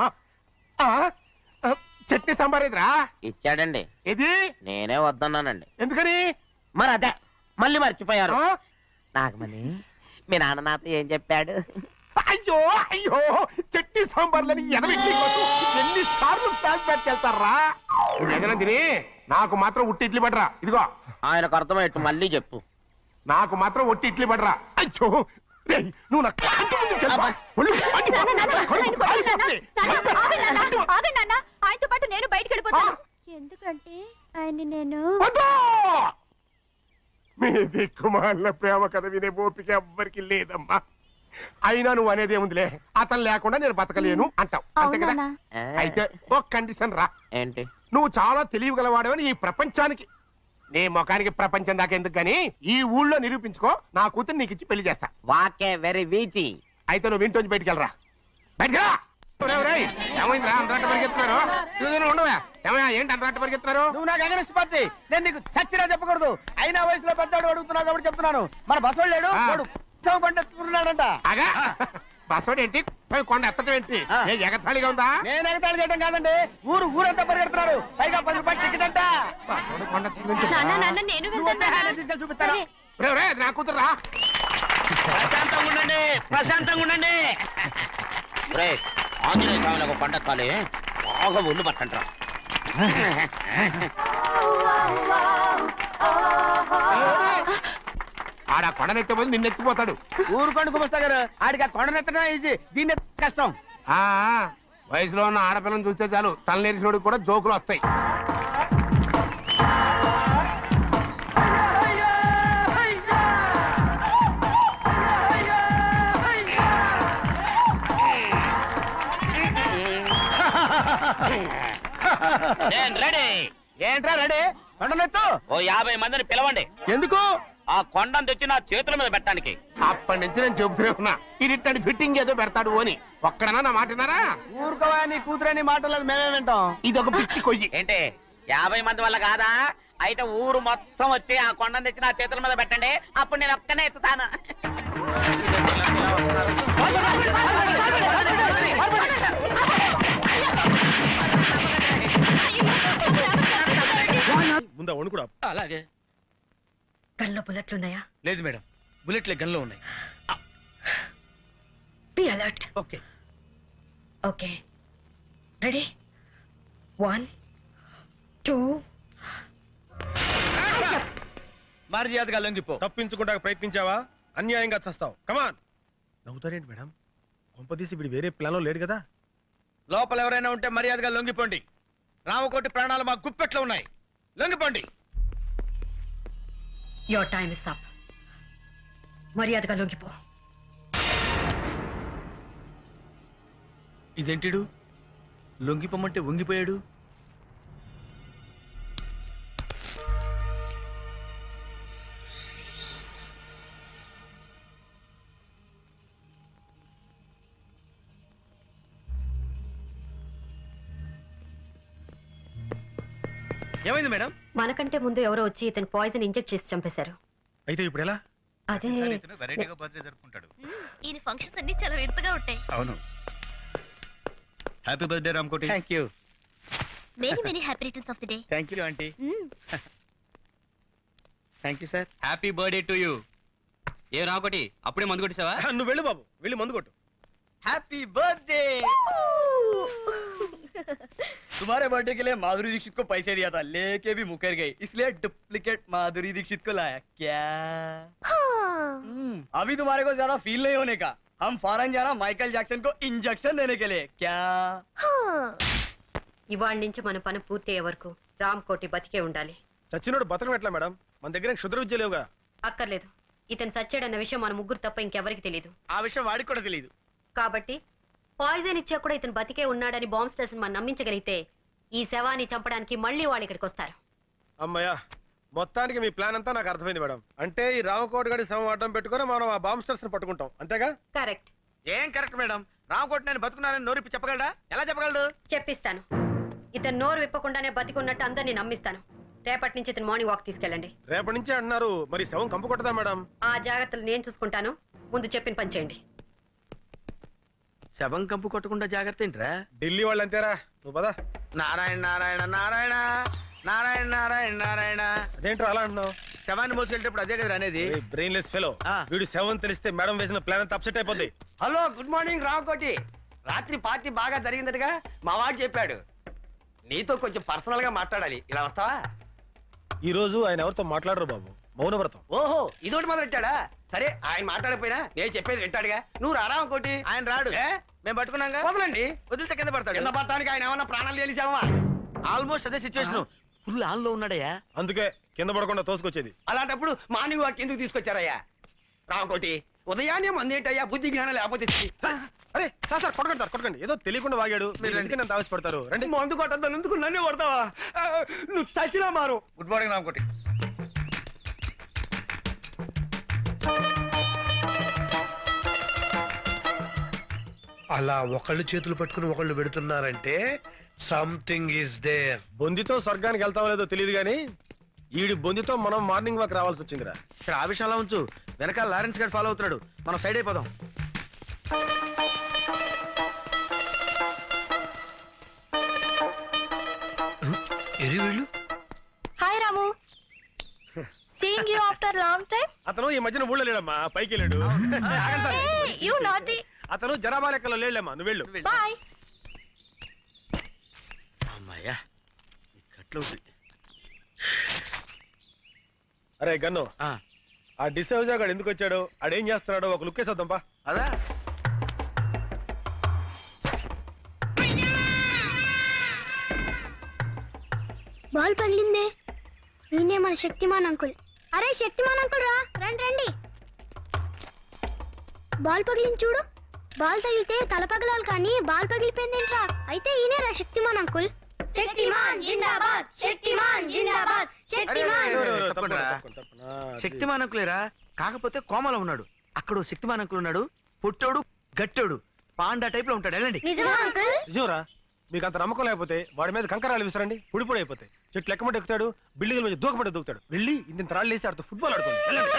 చట్నీ సాంబార్ ఎదురా ఇచ్చాడండి. ఇది నేనే వద్దన్నానండి. ఎందుకని? మరి అదే మళ్ళీ మర్చిపోయారు. నాగమణి, మీ నాన్న నాతో ఏం చెప్పాడు? అయ్యో అయ్యో, చట్నీ సాంబార్లని ఎన్నిసార్లు ఫ్లాష్ బ్యాక్ వెళ్తారా? ఏదైనా తిని నాకు మాత్రం ఉట్టి ఇడ్లీ పడరా. ఇదిగో, ఆయనకు అర్థమయ్యట్టు మళ్ళీ చెప్పు. నాకు మాత్రం ఒట్టి ఇడ్లీ పడరా. అయ్యో, నువ్వు నాకు ఆయనతో పాటు నేను బయటకు వెళ్ళిపోతాను. ఎందుకంటే ఆయన్ని నేను మీ దిక్కుమాల ప్రేమ కథ వినే ఓపిక ఎవ్వరికి లేదమ్మా. అయినా నువ్వు అనేది ఏముందిలే, అతను లేకుండా నేను బతకలేను అంటావు, అంతే కదా? అయితే ఒక కండిషన్ రా. ఏంటి? నువ్వు చాలా తెలియగలవాడవని ఈ ప్రపంచానికి నీ ముఖానికి ప్రపంచం దాకా ఎందుకు గాని ఈ ఊళ్ళో నిరూపించుకో, నా కూతురు నీకు ఇచ్చి పెళ్లి చేస్తా. వాకే వెరీ వీచి. అయితే నువ్వు ఇంటి బయటికి వెళ్ళరా. బయటకెళ్ళా. ఏమైందిరా అంతరాట పరిగెత్తున్నారు? ఉండవా ఏమయ్యా, ఏంటి అంతరాట పరిగెత్తున్నారు? నువ్వు నాకు అగనిస్ట్ పార్టీ, నేను నీకు చచ్చినా చెప్పకూడదు. అయినా వయసులో పెద్దవాడు అడుగుతున్నావు కాబట్టి చెప్తున్నాను. మన బసవాడు లేడు, వాడు పండుతున్నాడంట. అగా బసవాడు ఏంటి, కొండ ఎత్తడం ఏంటి? ఎగతాళిగా ఉందా? నేను ఎగతాళి చేయడం కాదండి, ఊరంతా పరిగెడుతున్నారు. పైగా 10 రూపాయలు టికెట్ అంట. బసవాడు కొండ తీసుకెళ్ళి చూపిస్తాను. నా కూతురు ప్రశాంతంగా ఉండండి, ప్రశాంతంగా ఉండండి. ఆంజనేయ స్వామికి ఒక పంట కాలే బాగా ఒళ్ళు పట్టంటారా. ఆడ కొండనెత్తే నిన్నెత్తిపోతాడు. ఊరుకోండి కుమస్తా గారు, ఆడికి ఆ కొండనెత్తడం ఈజీ, దీన్ని కష్టం. వయసులో ఉన్న ఆడపిల్లని చూస్తే చాలు తలనేరిసినోడికి కూడా జోకులు వస్తాయి. ఏంట్రా రెడీ? కొండనెత్తు. ఓ 50 మందిని పిలవండి. ఎందుకు? ఆ కొండను తెచ్చి నా చేతుల మీద పెట్టడానికి. అప్పటి నుంచి నేను చెబుతూనే ఉన్నా, ఇడిట్టని ఫిట్టింగ్ ఏదో పెడతాడు అని. ఒక్కడనా నా మాట విన్నారా? ఊరుకోవా, నీ కూతురని మాటలేదు, మేమే వింటాం. ఇది ఒక పిచ్చి కొయ్యి. ఏంటి 50 మంది వల్ల కాదా? అయితే ఊరు మొత్తం వచ్చి ఆ కొండను తెచ్చి నా చేతుల మీద పెట్టండి, అప్పుడు నేను ఒక్కనే ఎత్తుతాను. ముందా వణుకుడా? అలాగే. గన్లో బుల్లెట్లున్నాయా? లేదు మేడం, బుల్లెట్లే గన్లో ఉన్నాయి. Be alert. Okay okay, ready? 1 2. మర్యాదగా లొంగిపో. తప్పించుకుంటా ప్రయత్నించావా? అన్యాయంగా చస్తావు. కమాన్. నవ్వుతారేంటి మేడం? కొంపదీసి వీడు వేరే ప్లాన్ లో లేడు కదా? లోపల ఎవరైనా ఉంటే మర్యాదగా లొంగిపోండి. రామకోటి ప్రాణాలు మా గుప్పెట్లో ఉన్నాయి, లొంగిపోండి. Your time is up. మర్యాదగా లొంగిపో. ఇదేంటిడు లొంగిపోమంటే వంగిపోయాడు? ఏమైంది మేడం? మనకంటే ముందు ఎవరో వచ్చి ఇతను పాయిజన్ ఇంజెక్ట్ చేసి చంపేశారు. అయితే ఇప్పుడు ఎలా? అదే వెరైటీగా బర్త్డే జరుపుకుంటాడు. ఈ ఫంక్షన్స్ అన్ని చాలా వింతగా ఉంటాయి. అవును. Happy birthday Ramakoti. Thank you. Many many happy returns of the day. Thank you aunty. Thank you sir. Happy birthday to you. ఏ రామకోటి, అప్పుడే మందు కొట్టేసావా? నువ్వు వెళ్ళు బాబు, వెళ్ళి మందు కొట్టు. Happy birthday. तुम्हारे बर्थडे के लिए माधुरी दीक्षित को पैसे दिया था, लेके भी मुकर गई, इसलिए डुप्लीकेट माधुरी दीक्षित को लाया। क्या अभी तुम्हारे को ज्यादा फील नहीं होने का, हम फॉरेन जाना माइकल जैक्सन को इंजेक्शन देने के लिए। क्या ఇవాళ నుంచి మన పని పూర్తయ్యే వరకు రామ్ కోటి బతికే ఉండాలి. చచ్చినోడు బతకం ఎట్లా మేడం? మన దగ్గర క్షుద్ర విద్య లేవుగా. అక్కర్లేదు, ఇతను సచ్చాడన్న విషయం మన ముగ్గురు తప్ప ఇంకెవరికి తెలియదు. ఆ విషయం వాడికి కూడా తెలియదు. కాబట్టి పాయిజన్ ఇచ్చా కూడా ఇతను బతికే ఉన్నాడని బాంబ్ స్టేషన్ మనం నమ్మించగలిగితే ఈ శవాన్ని చంపడానికి మళ్ళీ వాళ్ళు ఇక్కడికి వస్తారు. అమ్మయ్యా, మొత్తానికి మీ ప్లాన్ అంతా నాకు అర్థమైంది మేడం. అంటే ఈ రామకోటి గడి శవం అడ్డం పెట్టుకుని మనం ఆ బాంబ్ స్టర్స్ ని పట్టుకుంటాం, అంతేగా? కరెక్ట్. ఏం కరెక్ట్ మేడం? రామకోటి నేను బతుకున్నానని నోరిప్పి చెప్పగలడా? ఎలా చెప్పగలడు? చెప్పిస్తాను. ఇతను నోరు విప్పకుండానే బతికున్నట్టు అందరినీ నమ్మిస్తాను. రేపటి నుంచి ఇతను మార్నింగ్ వాక్ తీసుకెళ్ళండి. రేపటి నుంచి అంటున్నారు, మరి శవం కంపు కొట్టదా మేడం? ఆ జాగ్రత్తలు నేను చూసుకుంటాను, ముందు చెప్పిన పని చేయండి. శవం కంపు కొట్టకుండా జాగ్రత్త ఏంట్రా? ఢిల్లీ వాళ్ళు అంతేరా, నువ్వు పదా. నారాయణ నారాయణ నారాయణ నారాయణ నారాయణ నారాయణ. అదేంట్రా అలా అంటున్నావు? శవాన్ని మోసుకెళ్ళేటప్పుడు అదే కదా అనేది. బ్రెయిన్లెస్ ఫెలో, వీడు శవం తెలిస్తే మేడం వేసిన ప్లాన్ అంతా అప్సెట్ అయిపోద్ది. Hello, good morning Ramakoti. రాత్రి పార్టీ బాగా జరిగిందటగా మా వాడు చెప్పాడు. నీతో కొంచెం పర్సనల్ గా మాట్లాడాలి, ఇలా వస్తావా? ఈ రోజు ఆయన ఎవరితో మాట్లాడరు బాబు, మౌనవ్రతం. ఓహో, ఇదోటి మొదలెట్టాడా? సరే, ఆయన మాట్లాడకపోయినా నేను చెప్పేది వింటాడుగా. నువ్వు రారా కోటి. ఆయన రాడు, మేము పట్టుకున్నాగా. వదలండి, వదిలితే కింద పడతాడు. కింద పడటానికి ఆయన ఏమన్నా ప్రాణాలు తెలిసావా? ఆల్మోస్ట్ అదే సిచ్యువేషన్. ఫుల్ ఆన్ లో ఉన్నాడయ్యా, అందుకే కింద పడకుండా తోసుకొచ్చేది. అలాంటప్పుడు మార్నింగ్ వాక్ ఎందుకు తీసుకొచ్చారయ్యా? రామకోటి, ఉదయాన్నే మందేంటయ్యా, బుద్ధి జ్ఞానం లేకపోతే. అరే సార్ కొట్టకండి, ఏదో తెలియకుండా వాగాడు, మీరు ఎందుకు నన్ను ఆవేశపడతారు? రండి. మందు కొట్టద్దాను, ఎందుకు నన్నే కొడతావా? నువ్వు చచ్చినా మారు. Good morning Ramakoti. అలా ఒకళ్ళు చేతులు పట్టుకుని ఒకళ్ళు పెడుతున్నారంటే సంథింగ్ ఈస్ దేర్. బొందితో స్వర్గానికి వెళ్తామో లేదో తెలియదు గానీ ఈడి బొందితో మనం మార్నింగ్ వాక్ రావాల్సి వచ్చిందిరా. సరే ఆ విషయంలో ఉంచు, వెనకాల లారెన్స్ గారు ఫాలో అవుతున్నాడు, మనం సైడ్ అయిపోదాం. Hi Ramu, seeing you after long time. అతను ఈ మధ్యన ఊళ్ళో లేడమ్మా, పైకి వెళ్ళాడు. You naughty. అతను జనాభా లెక్కలో లేడమ్మా, నువ్వు వెళ్ళు. బాయ్. అమ్మాయ్యా కట్లు. అరే గన్ను, ఆ డిసౌజా గాడు ఎందుకు వచ్చాడు, ఆడేం చేస్తున్నాడో ఒక లుక్ వేసేద్దాంపా. అదా బాల్ పగిలిందే. నేనే మన శక్తిమాన్ అంకుల్. అరే శక్తిమాన్ అంకుల్ రా, రండి రండి. బాల్ పగిలింది చూడు. బాల్ తగిలితే తల పగలాలి కానీ బాల్ పగిలిపోయిందేంట్రా? అయితే ఈయనేరా శక్తిమాన్ అంకుల్. శక్తిమాన్ జిందాబాద్, శక్తిమాన్ జిందాబాద్, శక్తిమాన్. శక్తిమాన్ అంకులేరా, కాకపోతే కోమలో ఉన్నాడు. అక్కడ శక్తిమాన్ అంకుల్ ఉన్నాడు, పుట్టోడు గట్టోడు పాండా టైప్ లో ఉంటాడు. వెళ్ళండి. నిజంరా, మీకు అంత నమ్మకం లేకపోతే వాడి మీద కంకరాలు విసరండి, పొడి పొడి అయిపోతాయి. చెట్లు ఎక్కమంటే ఎక్కుతాడు, బిల్డింగ్ మీద దూకమంటే దూకుతాడు. వెళ్ళి ఇంత రాళ్ళు వేసి ఆడుతూ ఫుట్బాల్ ఆడుకోండి. వెళ్ళండి.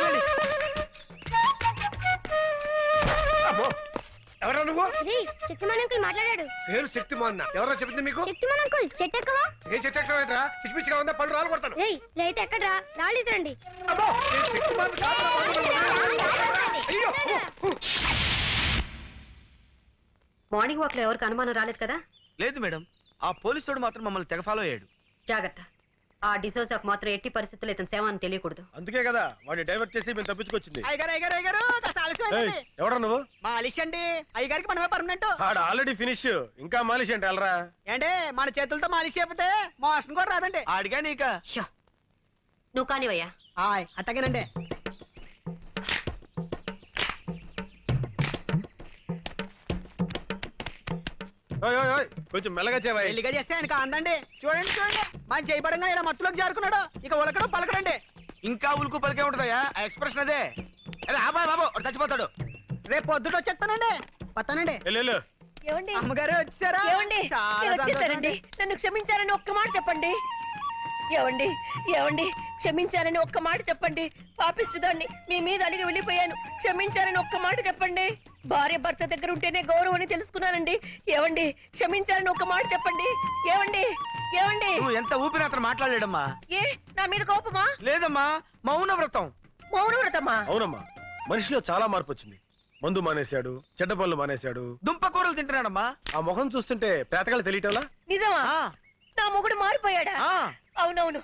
ఎవరా నువ్వు? శక్తిమాన్ అంకుల్ మాట్లాడాడు. పేరు శక్తిమాన్. ఎవరో చెప్పింది మీకు? శక్తిమాన్ అంకుల్ చెట్టు ఎక్కవా? ఏ చెట్టు ఎక్కడరా? పిచ్చి పిచ్చిగా ఉందా? పళ్ళు రాళ్ళు కొడతాను. లేతే ఎక్కడ్రా? రాళ్ళు ఇద్దరండి. మార్నింగ్ వాక్ లో ఎవరికి అనుమానం రాలేదు కదా? లేదు మేడం, ఆ పోలీసుడు మాత్రం మమ్మల్ని తెగ ఫాలో అయ్యాడు. జాగ్రత్త, ఆ డిసోజాకు మాత్రం ఎట్టి పరిస్థితుల్లో ఇతని సేవ అని తెలియకూడదు. అందుకే కదా వాడిని డైవర్ట్ చేసి మేము తప్పించుకొచ్చింది. ఎవడా నువ్వు? మాలిష్ అండి, అయ్యగారికి మనమే పర్మనెంట్. ఆడ ఆల్రెడీ ఫినిష్, ఇంకా మాలిష్ అంటే వెళ్ళరా. ఏంటి మన చేతులతో మాలిష్ చేయకపోతే మోషన్ కూడా రాదండి. ఆడిగా నీక. నువ్వు కానివయ్యా. అట్టగేనండి. కొంచెం మెల్లగా చేవా. పెళ్లిగా చేస్తే ఆయనకు అందండి. చూడండి చూడండి, మన చేయబడంగా ఇలా మత్తులోకి జారుకున్నాడు. ఇక ఉలకడం పలకడండి. ఇంకా ఉలుకు పలికే ఉంటుందయ్యా ఆ ఎక్స్ప్రెషన్ అదే. అబ్బాయి బాబు చచ్చిపోతాడు. రేపు పొద్దుట వచ్చేస్తానండి. వస్తానండి. ఏమండి అమ్మగారు వచ్చారా? ఏమండి చాలా వచ్చేసారండి. నన్ను క్షమించారని ఒక్క మాట చెప్పండి. ఏమండి ఏమండి క్షమించారని ఒక్క మాట చెప్పండి. పాపిస్తుదాన్ని మీ మీద అలిగి వెళ్ళిపోయాను. క్షమించారని ఒక్క మాట చెప్పండి. భార్య భర్త దగ్గర ఉంటేనే గౌరవం అని తెలుసుకున్నానండి. ఏమండి క్షమించారని ఒక్క మాట చెప్పండి. ఏమండి ఏమండి నువ్వు ఎంత ఊపిరి అతను మాట్లాడలేడమ్మా. ఏ నా మీద కోపమా? లేదమ్మా, మౌన వ్రతం. మౌన వ్రతమా? అవునమ్మా, మనిషిలో చాలా మార్పు వచ్చింది. మందు మానేశాడు, చెడ్డ పనులు మానేశాడు, దుంపకూరలు తింటున్నాడమ్మా. ఆ ముఖం చూస్తుంటే పేతకాలు తెలియటంలా. నిజమా? నా మొగుడు మారిపోయాడా? అవునవును,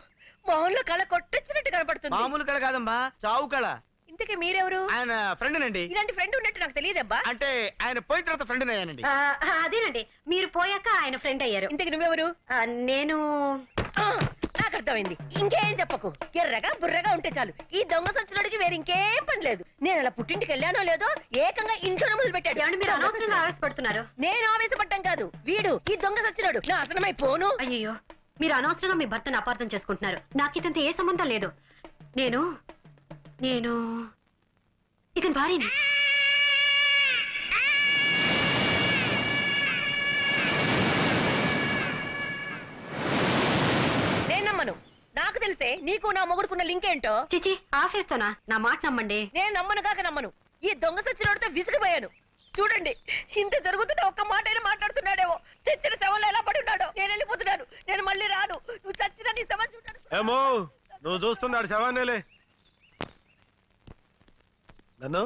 మొహంలో కళ కొట్టొచ్చినట్టు కనపడుతుంది. మామూలు కళ కాదమ్మా, చావు కళ. ఇంతకీ మీరెవరు? ఆయన ఫ్రెండ్ నండి. ఇలాంటి ఫ్రెండ్ ఉన్నట్టు నాకు తెలియదబ్బా. అంటే ఆయన పోయిన తర్వాత ఫ్రెండ్ అయ్యానండి. అదేనండి, మీరు పోయాక ఆయన ఫ్రెండ్ అయ్యారు. ఇంతకి నువ్వెవరు? నేను నాకు అర్థమైంది. ఇంకేం చెప్పకు. ఎర్రగా బుర్రగా ఉంటే చాలు. ఈ దొంగ సచ్చినోడికి వేరే ఇంకేం పని లేదు. నేను అలా పుట్టింటికి వెళ్ళానో లేదో ఏకంగా ఇంట్లోనే మొదలు పెట్టాడు. మీరు అనవసరంగా ఆవేశపడుతున్నారు. నేను ఆవేశపడ్డం కాదు, వీడు ఈ దొంగ సచ్చినోడు నాశనమైపోను. అయ్యో, మీరు అనవసరంగా మీ భర్తను అపార్థం చేసుకుంటున్నారు. నాకు ఇతంత ఏ సంబంధం లేదు. నేను ఇతని భార్యని. నేను నమ్మను. నాకు తెలిసే నీకు నా మొగుడుకున్న లింక్ ఏంటో. చిచి, ఆఫేస్తోనా? నా మాట నమ్మండి. నేను నమ్మను కాక నమ్మను. ఈ దొంగ సచ్చినోడితో విసిగిపోయాను. చూడండి, ఇంత జరుగుతుంటే ఒక్క మాట అయినా మాట్లాడుతున్నాడేమో. చచ్చిన శవంలో ఎలా పడి ఉన్నాడో. నేను వెళ్ళిపోతున్నాను. నేను మళ్ళీ రాను. నువ్వు చచ్చిన నీ శవం చూడాను. ఏమో నువ్వు చూస్తున్నాడు శవాన్నేలే. గన్ను,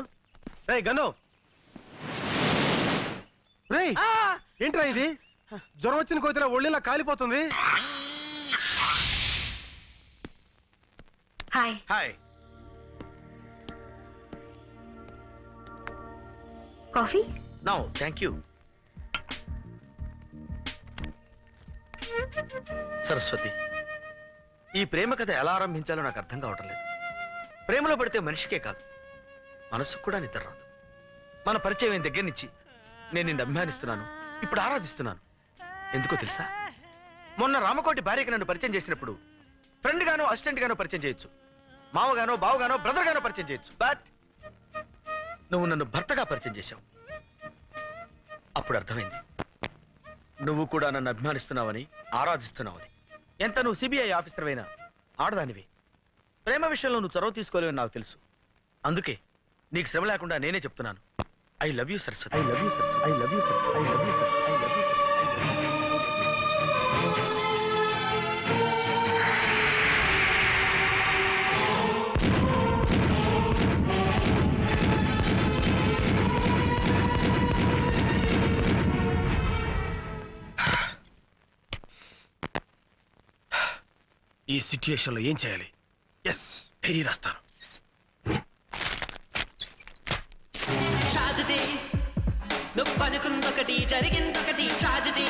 రేయ్ గన్ను, రేయ్ ఏంట్రా ఇది? జ్వరం వచ్చిన కోతిరా ఒళ్ళిలా కాలిపోతుంది. Hi. Hi. Coffee? No thank you. Saraswati, ఈ ప్రేమ కథ ఎలా ఆరంభించాలో నాకు అర్థం కావటం లేదు. ప్రేమలో పడితే మనిషికే కాదు, మనసుకు కూడా నిద్ర రాదు. మన పరిచయం అయిన దగ్గర నుంచి నేను నిన్ను అభిమానిస్తున్నాను, ఇప్పుడు ఆరాధిస్తున్నాను. ఎందుకో తెలుసా? మొన్న రామకోటి భార్యకి నన్ను పరిచయం చేసినప్పుడు ఫ్రెండ్ గానో అసిస్టెంట్ గానో పరిచయం చేయొచ్చు, మావగానో బావగానో బ్రదర్ గానో పరిచయం చేయొచ్చు. బట్ నువ్వు నన్ను భర్తగా పరిచయం చేశావు. అప్పుడు అర్థమైంది నువ్వు కూడా నన్ను అభిమానిస్తున్నావని, ఆరాధిస్తున్నావని. ఎంత నువ్వు సిబిఐ ఆఫీసర్ అయినా ఆడదానివి. ప్రేమ విషయంలో నువ్వు చొరవ తీసుకోలేవని నాకు తెలుసు. అందుకే నీకు శ్రమ లేకుండా నేనే చెప్తున్నాను. I love you Saraswati. I love you Saraswati. I love you Saraswati. I love you Saraswati. I love you Saraswati. ఈ సిచ్యుయేషన్ లో ఏం చేయాలి? ఎస్, డైరీ రాస్తాను. ట్రాజడీ నువ్వు అనుకుందొకటి జరిగిందొకటి ట్రాజడీ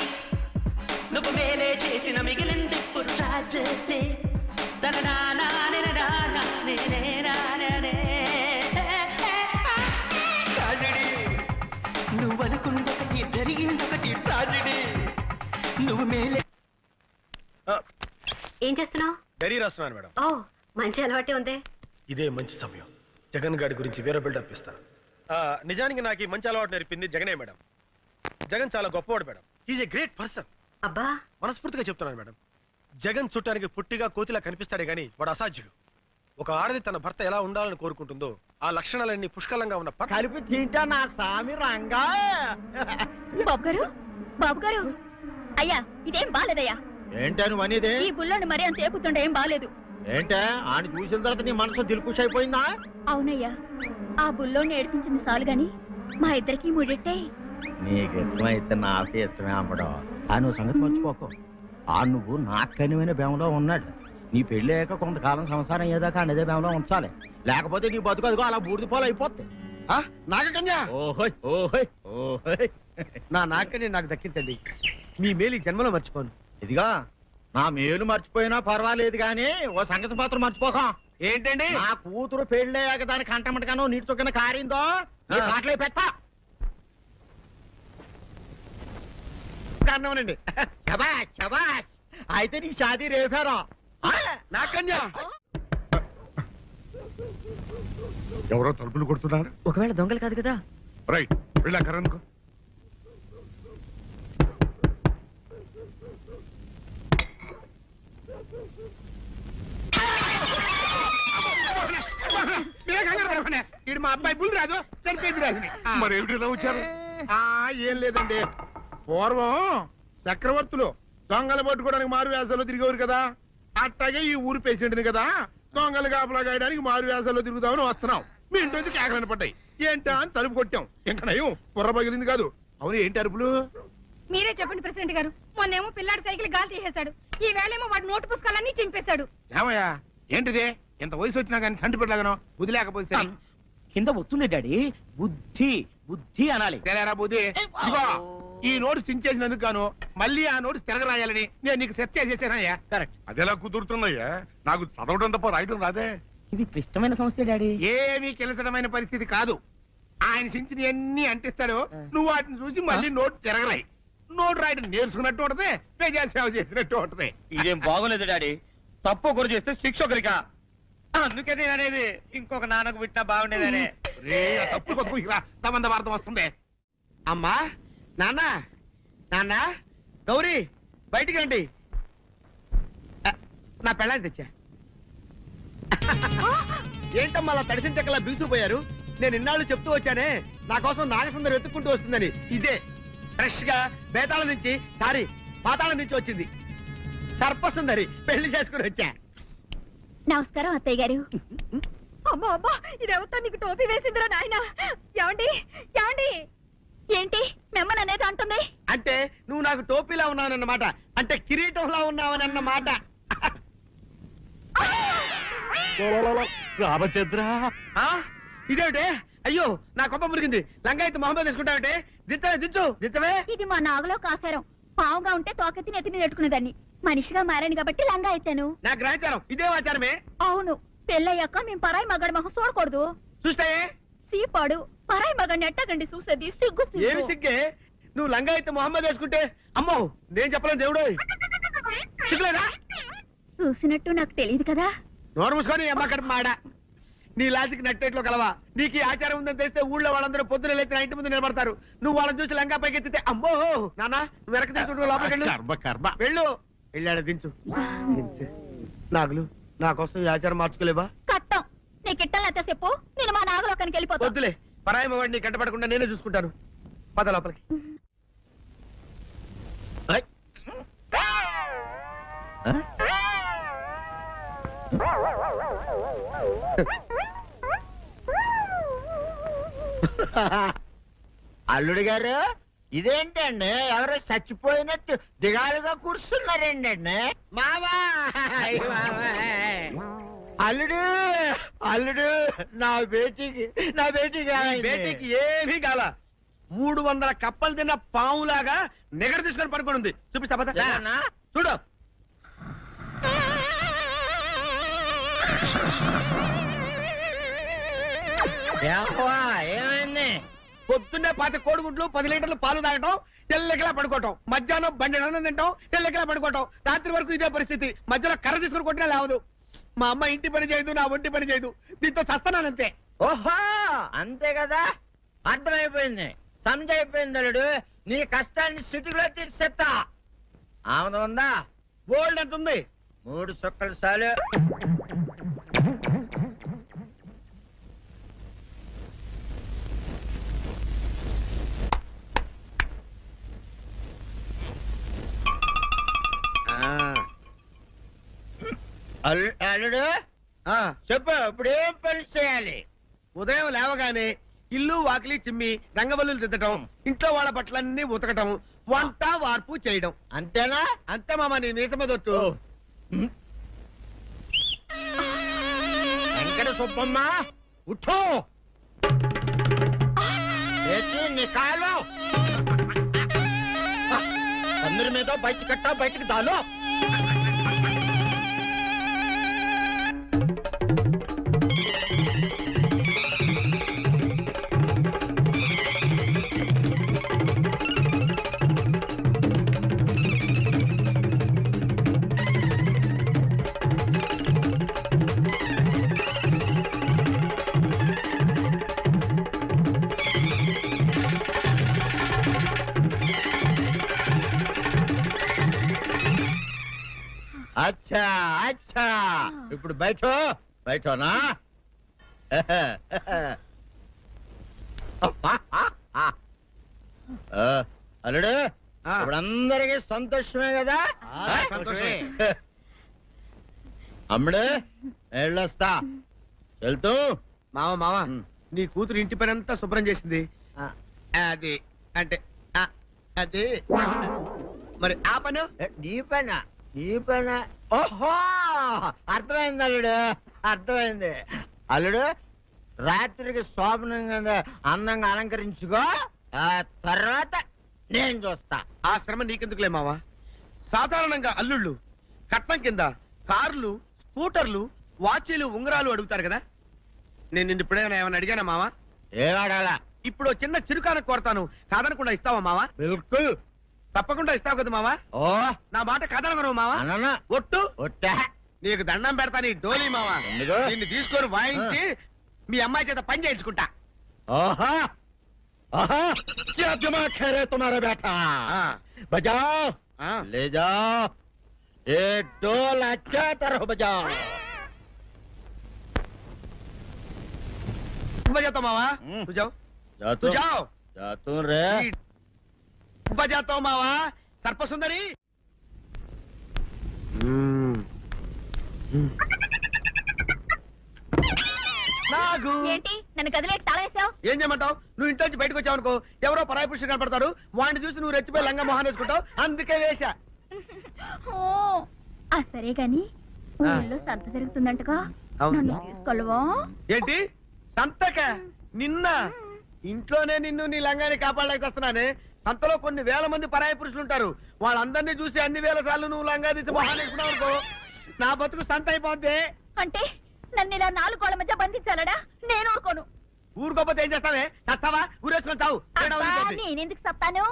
నువ్వు మేలే చేసిన మిగిలింది ఇప్పుడు ట్రాజడీ నువ్వు అనుకుందొకటి జరిగిందొకటి ట్రాజడీ నువ్వు మేలే. ఏం చేస్తున్నావు? డైరీ రాస్తున్నాను మేడం. ఓ, మంచి అలవాటే ఉందే. ఇదే మంచి సమయం. జగన్ గారి గురించి వేరే బిల్డప్ ఇస్తా. నిజానికి నాకు ఈ మంచి అలవాటు నేర్పింది జగనే మేడం. జగన్ చాలా గొప్పవాడు madam. Is a great person. అబ్బా, మనస్ఫూర్తిగా చెప్తున్నాను మేడం. జగన్ చూడటానికి పుట్టిగా కోతిలా కనిపిస్తాడే గానీ వాడు అసాధ్యుడు. ఒక ఆడది తన భర్త ఎలా ఉండాలని కోరుకుంటుందో ఆ లక్షణాలన్నీ పుష్కలంగా ఉన్న కలిపి తింటా నా సామి రంగా. బాబు గారు, బాబు గారు, అయ్యా ఇదేం బాలేదయ్యా. ఏంటా నువ్వు అనేది? ఈ బుల్లోని మరీ అంత ఏపుతుండే ఏం బాలేదు. ఏంటా ఆయన చూసిన తర్వాత నీ మనసు దిల్కుష్ అయిపోయిందా? అవునయ్యా, ఆ బుల్లోని ఏడిపించింది చాలు గాని మా ఇద్దరికి ముడిట్టే. నీకు ఇష్టమైతే నాకే ఇష్టమే అమ్మడం. ఆ నువ్వు సంగతి మర్చిపోకు. ఆ నువ్వు నాకు కనివైన బేమలో ఉన్నాడు. నీ పెళ్లి అయ్యాక కొంతకాలం సంసారం అయ్యేదాకా అన్నదే బేమలో ఉంచాలి. లేకపోతే నీ బతుకు అదిగో అలా బూడిద పోలు అయిపోతుంది. నాగకన్యా, ఓహోయ్ ఓహోయ్ ఓహోయ్, నా నాగకన్య నాకు దక్కించండి. మీ మేలు జన్మలో మర్చిపోను. ఇదిగా నా మేలు మర్చిపోయినా పర్వాలేదు గానీ ఓ సంగతి మాత్రం మర్చిపోక. ఏంటండి? నా కూతురు పెళ్ళయ్యాక దానికి కంటమంటగానో నీటి చొక్కన కారిందో కాట్లే పెట్టా. అన్నమనండి. శబాష్ శబాష్, అయితే నీ షాదీ రేపారా? నాగకన్యా, ఎవరో తలుపులు కొడుతున్నారు. ఒకవేళ దొంగలు కాదు కదా? రైట్, వెళ్ళాకరనుకో. ఇడు మా అబ్బాయి బుల్ రాజు చనిపోయింది రాజుని. మరి ఏమిటి ఇలా వచ్చారు? ఏం లేదండి, పూర్వం చక్రవర్తులు దొంగలు పట్టుకోవడానికి మారు వేసాల్లో తిరిగేవారు కదా. అట్టాగే ఈ ఊరు పేషెంట్ని కదా దొంగలు కాపలా గాయడానికి మారు వేసాల్లో తిరుగుతామని వస్తున్నాం. మీ ఇంటి నుంచి కేకలను పడ్డాయి. ఏంటా అని తలుపు కొట్టాం. ఇంకా నయం బుర్ర పగిలింది కాదు. అవును, ఏంటి అరుపులు? మీరే చెప్పండి ప్రెసిడెంట్ గారు. మొన్నేమో పిల్లాడి సైకిల్ గాలి తీసేశాడు, ఈ వేళేమో వాడి నోటు పుస్తకాలన్నీ చింపేశాడు. ఏమయ్యా ఏంటిదే? ఇంత వయసు వచ్చినా కానీ సంటి పెట్టలాగనో బుద్ధి లేకపోతే కింద వస్తుంది డాడీ. బుద్ధి బుద్ధి అనాలి. తెలేరా బుద్ధి? ఇదిగో ఈ నోటు చించేసినందుకు గాను మళ్ళీ ఆ నోటు తిరగరాయాలని నేను నీకు సెట్ చేసేసానయ్యా. కరెక్ట్. అదెలా కుదురుతున్నాయ్యా? నాకు చదవడం తప్ప రాయడం రాదే. ఇది క్లిష్టమైన సమస్య డాడీ. ఏమీ కిలసడమైన పరిస్థితి కాదు. ఆయన చించిన ఎన్ని అంటిస్తాడో నువ్వు వాటిని చూసి మళ్ళీ నోటు తిరగరాయి. నోటు రాయడం నేర్చుకున్నట్టు ఉంటది, ప్రజాసేవ చేసినట్టు ఉంటది. ఇదేం బాగోలేదు డాడీ. తప్పు ఒకరు చేస్తే శిక్ష ఒకరికా? అందుకే నేను అనేది ఇంకొక నాన్నకు పుట్టినా బాగుండేదనే. తప్పు కొద్దుకు ఇలా తమంద వార్త వస్తుంది. అమ్మా, నాన్న, నాన్న, గౌరీ బయటికి రండి. నా పెళ్ళాన్ని తెచ్చా. ఏంటమ్మా అలా తడిసిన చెక్కలా బిగుసిపోయారు? నేను ఇన్నాళ్ళు చెప్తూ వచ్చానే నా కోసం నాగసుందరం వెతుక్కుంటూ వస్తుందని. ఇదే ఫ్రెష్ గా బేతాళం నుంచి పాతాళం నుంచి వచ్చింది. సర్పసుందరి పెళ్లి చేసుకుని వచ్చా. నమస్కారం అత్తయ్య గారు. అమ్మా అమ్మా, ఇదేవతో నీకు టోపీ వేసిందిరా నాయన. ఏమండి ఏమండి? ఏంటి మిమ్మల్ని అనేది అంటుంది? అంటే నువ్వు నాకు టోపీలా ఉన్నావనన్నమాట. అంటే కిరీటంలా ఉన్నావనన్నమాట. రామచంద్ర, ఇదేమిటే? అయ్యో, నా కొప్ప మురిగింది. లంగాయత్ మొహమ్మద్ తీసుకుంటావంటే దించవే, దించవే. ఇది మా నాగులో కాసారం. పావుగా ఉంటే తోకెత్తి నెత్తిని నెట్టుకునేదాన్ని. మనిషిగా మారాను కాబట్టి లంగా అయితాను. నా గ్రహచారం ఇదే ఆచారమే. అవును, పెళ్ళయ్యాక మేము పరాయి మగాడి మొహం చూడకూడదు. చూస్తాయే సీపాడు పరాయి మగాడిని ఎట్టగండి చూసేది. సిగ్గు ఏమి సిగ్గే? నువ్వు లంగాయత్ మొహమ్మద్ వేసుకుంటే అమ్మో నేను చెప్పలేను దేవుడు. సిగ్గులేదా? చూసినట్టు నాకు తెలియదు కదా. నోరు మూసుకొని అమ్మ కడుపు మాడ. నీ లాజిక్ నట్టేట్లో కలవా? నీకు ఈ ఆచారం ఉందని తెలిస్తే ఊళ్ళో వాళ్ళందరూ పొద్దున లేచి నా ఇంటి ముందు నిలబడతారు. నువ్వు వాళ్ళని చూసి లంగా పైకి ఎత్తితే అమ్మో నాన్న నువ్వు వెనక తీసుకుంటూ లోపలికి వెళ్ళు. వెళ్ళాడు దించు. నాగులు నా కోసం ఈ ఆచారం మార్చుకోలేవా? కట్టం నీకు ఇట్టలేతే చెప్పు, నేను మా నాగలోకానికి వెళ్ళిపోతా. వద్దులే, పరాయి వాడిని కంటపడకుండా నేనే చూసుకుంటాను. పద లోపలికి. అల్లుడు గారు ఇదేంటండి ఎవరో చచ్చిపోయినట్టు దిగాలుగా కూర్చున్నారేంటండి? మావా అల్లుడు అల్లుడు నా బేటీకి ఏమీ కాల. 300 కప్పలు తిన్న పావులాగా నిగడ తీసుకొని పడుకొని ఉంది. చూపిస్తా పద. చూడు ఏమైంది? పొద్దున్నే 10 కోడిగుడ్లు 10 లీటర్లు పాలు తాగటం, తెల్లకిలా పడుకోవటం, మధ్యాహ్నం బండి అన్నం తింటాం, తెల్లకిలా పడుకోవటం, రాత్రి వరకు ఇదే పరిస్థితి. మధ్యలో కర్ర తీసుకుని కొట్టినా లేవదు. మా అమ్మ ఇంటి పని చేయదు, నా ఒంటి పని చేయదు. దీంతో చస్తున్నానంతే. ఓహో అంతే కదా, అర్థమైపోయింది, సమజైపోయింది. అల్లుడు నీ కష్టాన్ని సిటీలో తీర్చేస్తా. ఆమె ఉందా? గోల్డ్ ఎంత ఉంది? 3 సుక్కలు చాలు. అల్లుడు చెప్పు, ఇప్పుడు ఏం పని చేయాలి? ఉదయం లేవగానే ఇల్లు వాకిలి చిమ్మి రంగవల్లులు దిద్దటం, ఇంట్లో వాళ్ళ బట్టలన్నీ ఉతకటం, వంట వార్పు చేయడం. అంతేనా? అంతే మామ, నీ మీసమదొట్టు. వెంకట సుబ్బమ్మ ఉఠో, నీ కాలు అందరి మీద బయట కట్ట, బయటకు దాలో. అచ్చా అచ్చా, ఇప్పుడు బయటనా? అల్లుడు ఇప్పుడు అందరికీ సంతోషమే కదా? సంతోషమే. అమ్ముడు వెళ్ళొస్తా. వెళ్తూ మావ నీ కూతురు ఇంటి పని అంతా శుభ్రం చేసింది. అది అంటే అది మరి ఆ పని నీ పైన. ఓహో అర్థమైంది అల్లుడు, అర్థమైంది. అల్లుడు రాత్రికి శోభనంగా అందంగా అలంకరించుకో, ఆ తర్వాత నేను చూస్తా. ఆ శ్రమ నీకెందుకులే మావా. సాధారణంగా అల్లుళ్ళు కట్నం కింద కార్లు, స్కూటర్లు, వాచీలు, ఉంగరాలు అడుగుతారు కదా. నేను నిన్ను ఇప్పుడేమైనా ఏమైనా అడిగానా మావా? ఏం అడగాల? ఇప్పుడు చిన్న చిరుకాన కోరతాను, కాదనకుండా ఇస్తావా మావా? బిల్కుల్ తప్పకుండా ఇస్తావు కదా మావా? ఓ నా మాట కాదనగను మావా. ఒట్టు ఒట్టా నీకు దండం పెడతా నీ డోలీ మావా. దీన్ని తీసుకొని వాయించి మీ అమ్మాయి చేత పని చేయించుకుంటా. ఓహా ఓహా, क्या दिमाग है रे तुम्हारा बेटा? बजाओ, ले जाओ ये डोल, अच्छा तरह बजाओ. बजाता मावा, तू जाओ. तू जाओ. जातू रे. बजाता मावा, सर्प सुंदरी. నాగు ఏంటి నన్ను గదిలేకి తాళేసావు? ఏం చేయమంటావు? నువ్వు ఇంటి నుంచి బయటకు వచ్చావు అనుకో, ఎవరో పరాయి పురుషుడు కనపడతాడు, వాడిని చూసి నువ్వు రెచ్చిపోయి లంగా మొహాన్ని వేసుకుంటావు, అందుకే వేశా. సరే గాని ఊళ్ళో సంత జరుగుతుందంటగా, నన్ను తీసుకెళ్ళవా? ఏంటి సంతక? నిన్న ఇంట్లోనే నిన్ను నీ లంగాన్ని కాపాడలేకొస్తున్నానే. సంతలో కొన్ని వేల మంది పరాయి పురుషులు ఉంటారు, వాళ్ళందరినీ చూసి అన్ని వేల సార్లు నువ్వు లంగా తీసి మొహాన్ని వేసుకున్నావు అనుకో, నా బతుకు సంత అయిపోద్ది. అంటే నన్ను ఇలా 4 గోళ్ల మధ్య బంధించాలడా? నేను ఊరుకోను. ఊరుకోపోతే ఏం చేస్తావే? చస్తావా? ఊరేసుకొని చావు. నేనెందుకు చెప్తాను?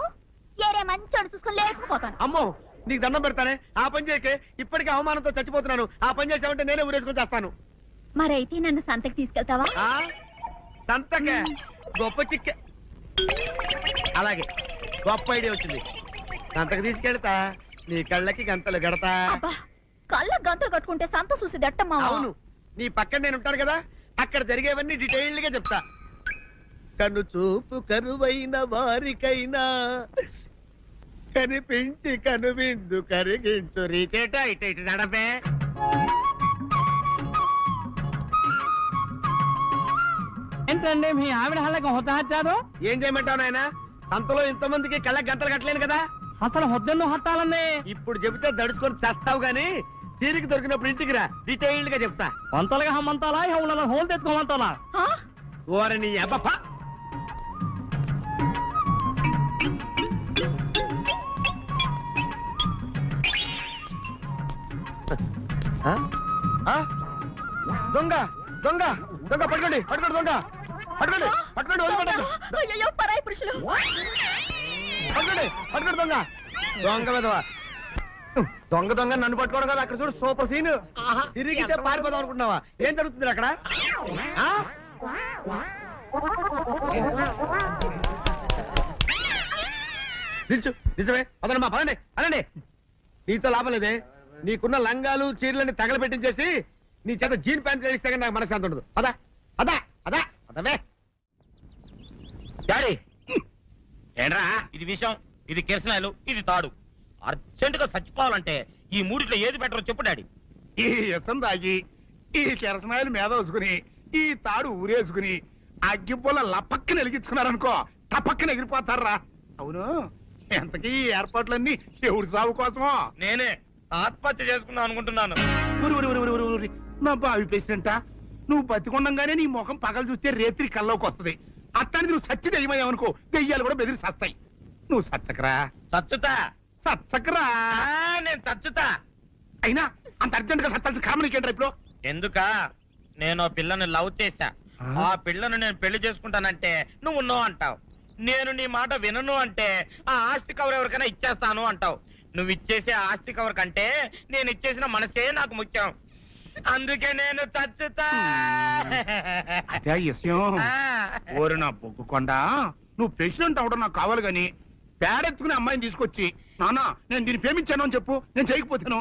ఏరే మంచోడు చూసుకుని లేకపోతాను. అమ్మో నీకు దండం పెడతానే, ఆ పని చేయకే. ఇప్పటికే అవమానంతో చచ్చిపోతున్నాను. ఆ పని చేసావంటే నేనే ఊరేసుకొని చేస్తాను. మరైతే నన్ను సంతకి తీసుకెళ్తావా? సంతకే గొప్ప చిక్క. అలాగే గొప్ప ఐడియా వచ్చింది. సంతకు తీసుకెళ్తా, నీ కళ్ళకి గంతలు గడతా. కళ్ళ గంతలు కట్టుకుంటే సంత చూసి దట్టమ్మా. అవును, నీ పక్కన నేను ఉంటాను కదా, అక్కడ జరిగేవన్నీ డీటెయిల్డ్ గా చెప్తా. కన్ను చూపు కరువైన వారికైనా కనిపించి కనువిందు కరిగించు రీకేట ఇటు ఇటు నడపే. ఏంటండి మీ ఆవిడ హళ్ళకి హొత్తహచ్చారు? ఏం చేయమంటావు నాయన, సంతలో ఇంతమందికి కళ్ళకి గంతలు కట్టలేను కదా. అసలు హొద్దెన్ను హత్తాలండి. ఇప్పుడు చెబితే దడుచుకొని చస్తావు గాని తీరికి దొరికినప్పుడు ఇంటికి రా, డీటెయిల్డ్ గా చెప్తా. వంతలుగా హమ్మంతాలా ఇవాళ హోల్ తెచ్చుకోమంతాలా? ఓరని అబ్బప్ప. దొంగ దొంగ దొంగ పట్టుకోండి పట్టుకోండి దొంగ పట్టుకోండి పట్టుకోండి వదిలిపెట్టండి. అయ్యో పరాయి పురుషులు. పట్టుకోండి పట్టుకోండి దొంగ దొంగ విధవా. దొంగ దొంగ నన్ను పట్టుకోవడం కదా, అక్కడ చూడు సూపర్ సీన్. తిరిగితే పారిపోదాం అనుకుంటున్నావా? ఏం జరుగుతుంది అక్కడ? నిజమే, పదండి పదండి అనండి. నీతో లాభం లేదే, నీకున్న లంగాలు చీరలని తగలబెట్టించేసి నీ చేత జీన్ ప్యాంట్ వేస్తే కానీ నాకు మనశ్శాంతి ఉండదు. అదా అదా అదా అదవే. డాడీ ఏంట్రా ఇది విషయం, ఇది కిరసనాయలు, ఇది తాడు. అర్జెంట్ గా చచ్చిపోవాలంటే ఈ మూడిట్లో ఏది బెటరో చెప్పు డాడీ. ఈ ఇసం తాగి ఈ కిరసనాయలు మీద వేసుకుని ఈ తాడు ఊరేసుకుని అగ్గిపూల లపక్కన వెలిగించుకున్నారనుకో టపక్కన ఎగిరిపోతారా. అవును, ఎంతకీ ఈ ఏర్పాట్లన్నీ ఎవరి సాగు కోసమో? నేనే ఆత్మహత్య చేసుకుందాం అనుకుంటున్నాను. నా బావి పేసినంట, నువ్వు బతికొండంగానే నీ ముఖం పగలు చూస్తే రేత్రి కల్లోకి వస్తుంది. అత్తానికి నువ్వు సచ్చి దెయ్యమయ్యావనుకో దెయ్యాలు కూడా బెదిరి సస్తాయి. నువ్వు సచ్చకరా. చచ్చుతా సచ్చకరా. నేను చచ్చుతా. అయినా అంత అర్జెంట్ గా సత్తాల్సిన కారణం నీకేంట్రా ఇప్పుడు? ఎందుక నేను పిల్లని లవ్ చేశా. ఆ పిల్లను నేను పెళ్లి చేసుకుంటానంటే నువ్వు నో అంటావు. నేను నీ మాట వినను అంటే ఆ ఆస్తి కవర్ ఎవరికైనా ఇచ్చేస్తాను అంటావు. నువ్వు ఇచ్చేసే ఆస్తి కవర్ కంటే నేను ఇచ్చేసిన మనసే నాకు ముఖ్యం. అందుకే నేను చచ్చుతా. అదే విషయం. ఓరి నా బొగ్గుకొండా, నువ్వు ప్రెసిడెంట్ అవడం నాకు కావాలి గాని పేడెత్తుకునే అమ్మాయిని తీసుకొచ్చి నాన్న నేను దీన్ని ప్రేమించాను అని చెప్పు, నేను చేయకపోతాను.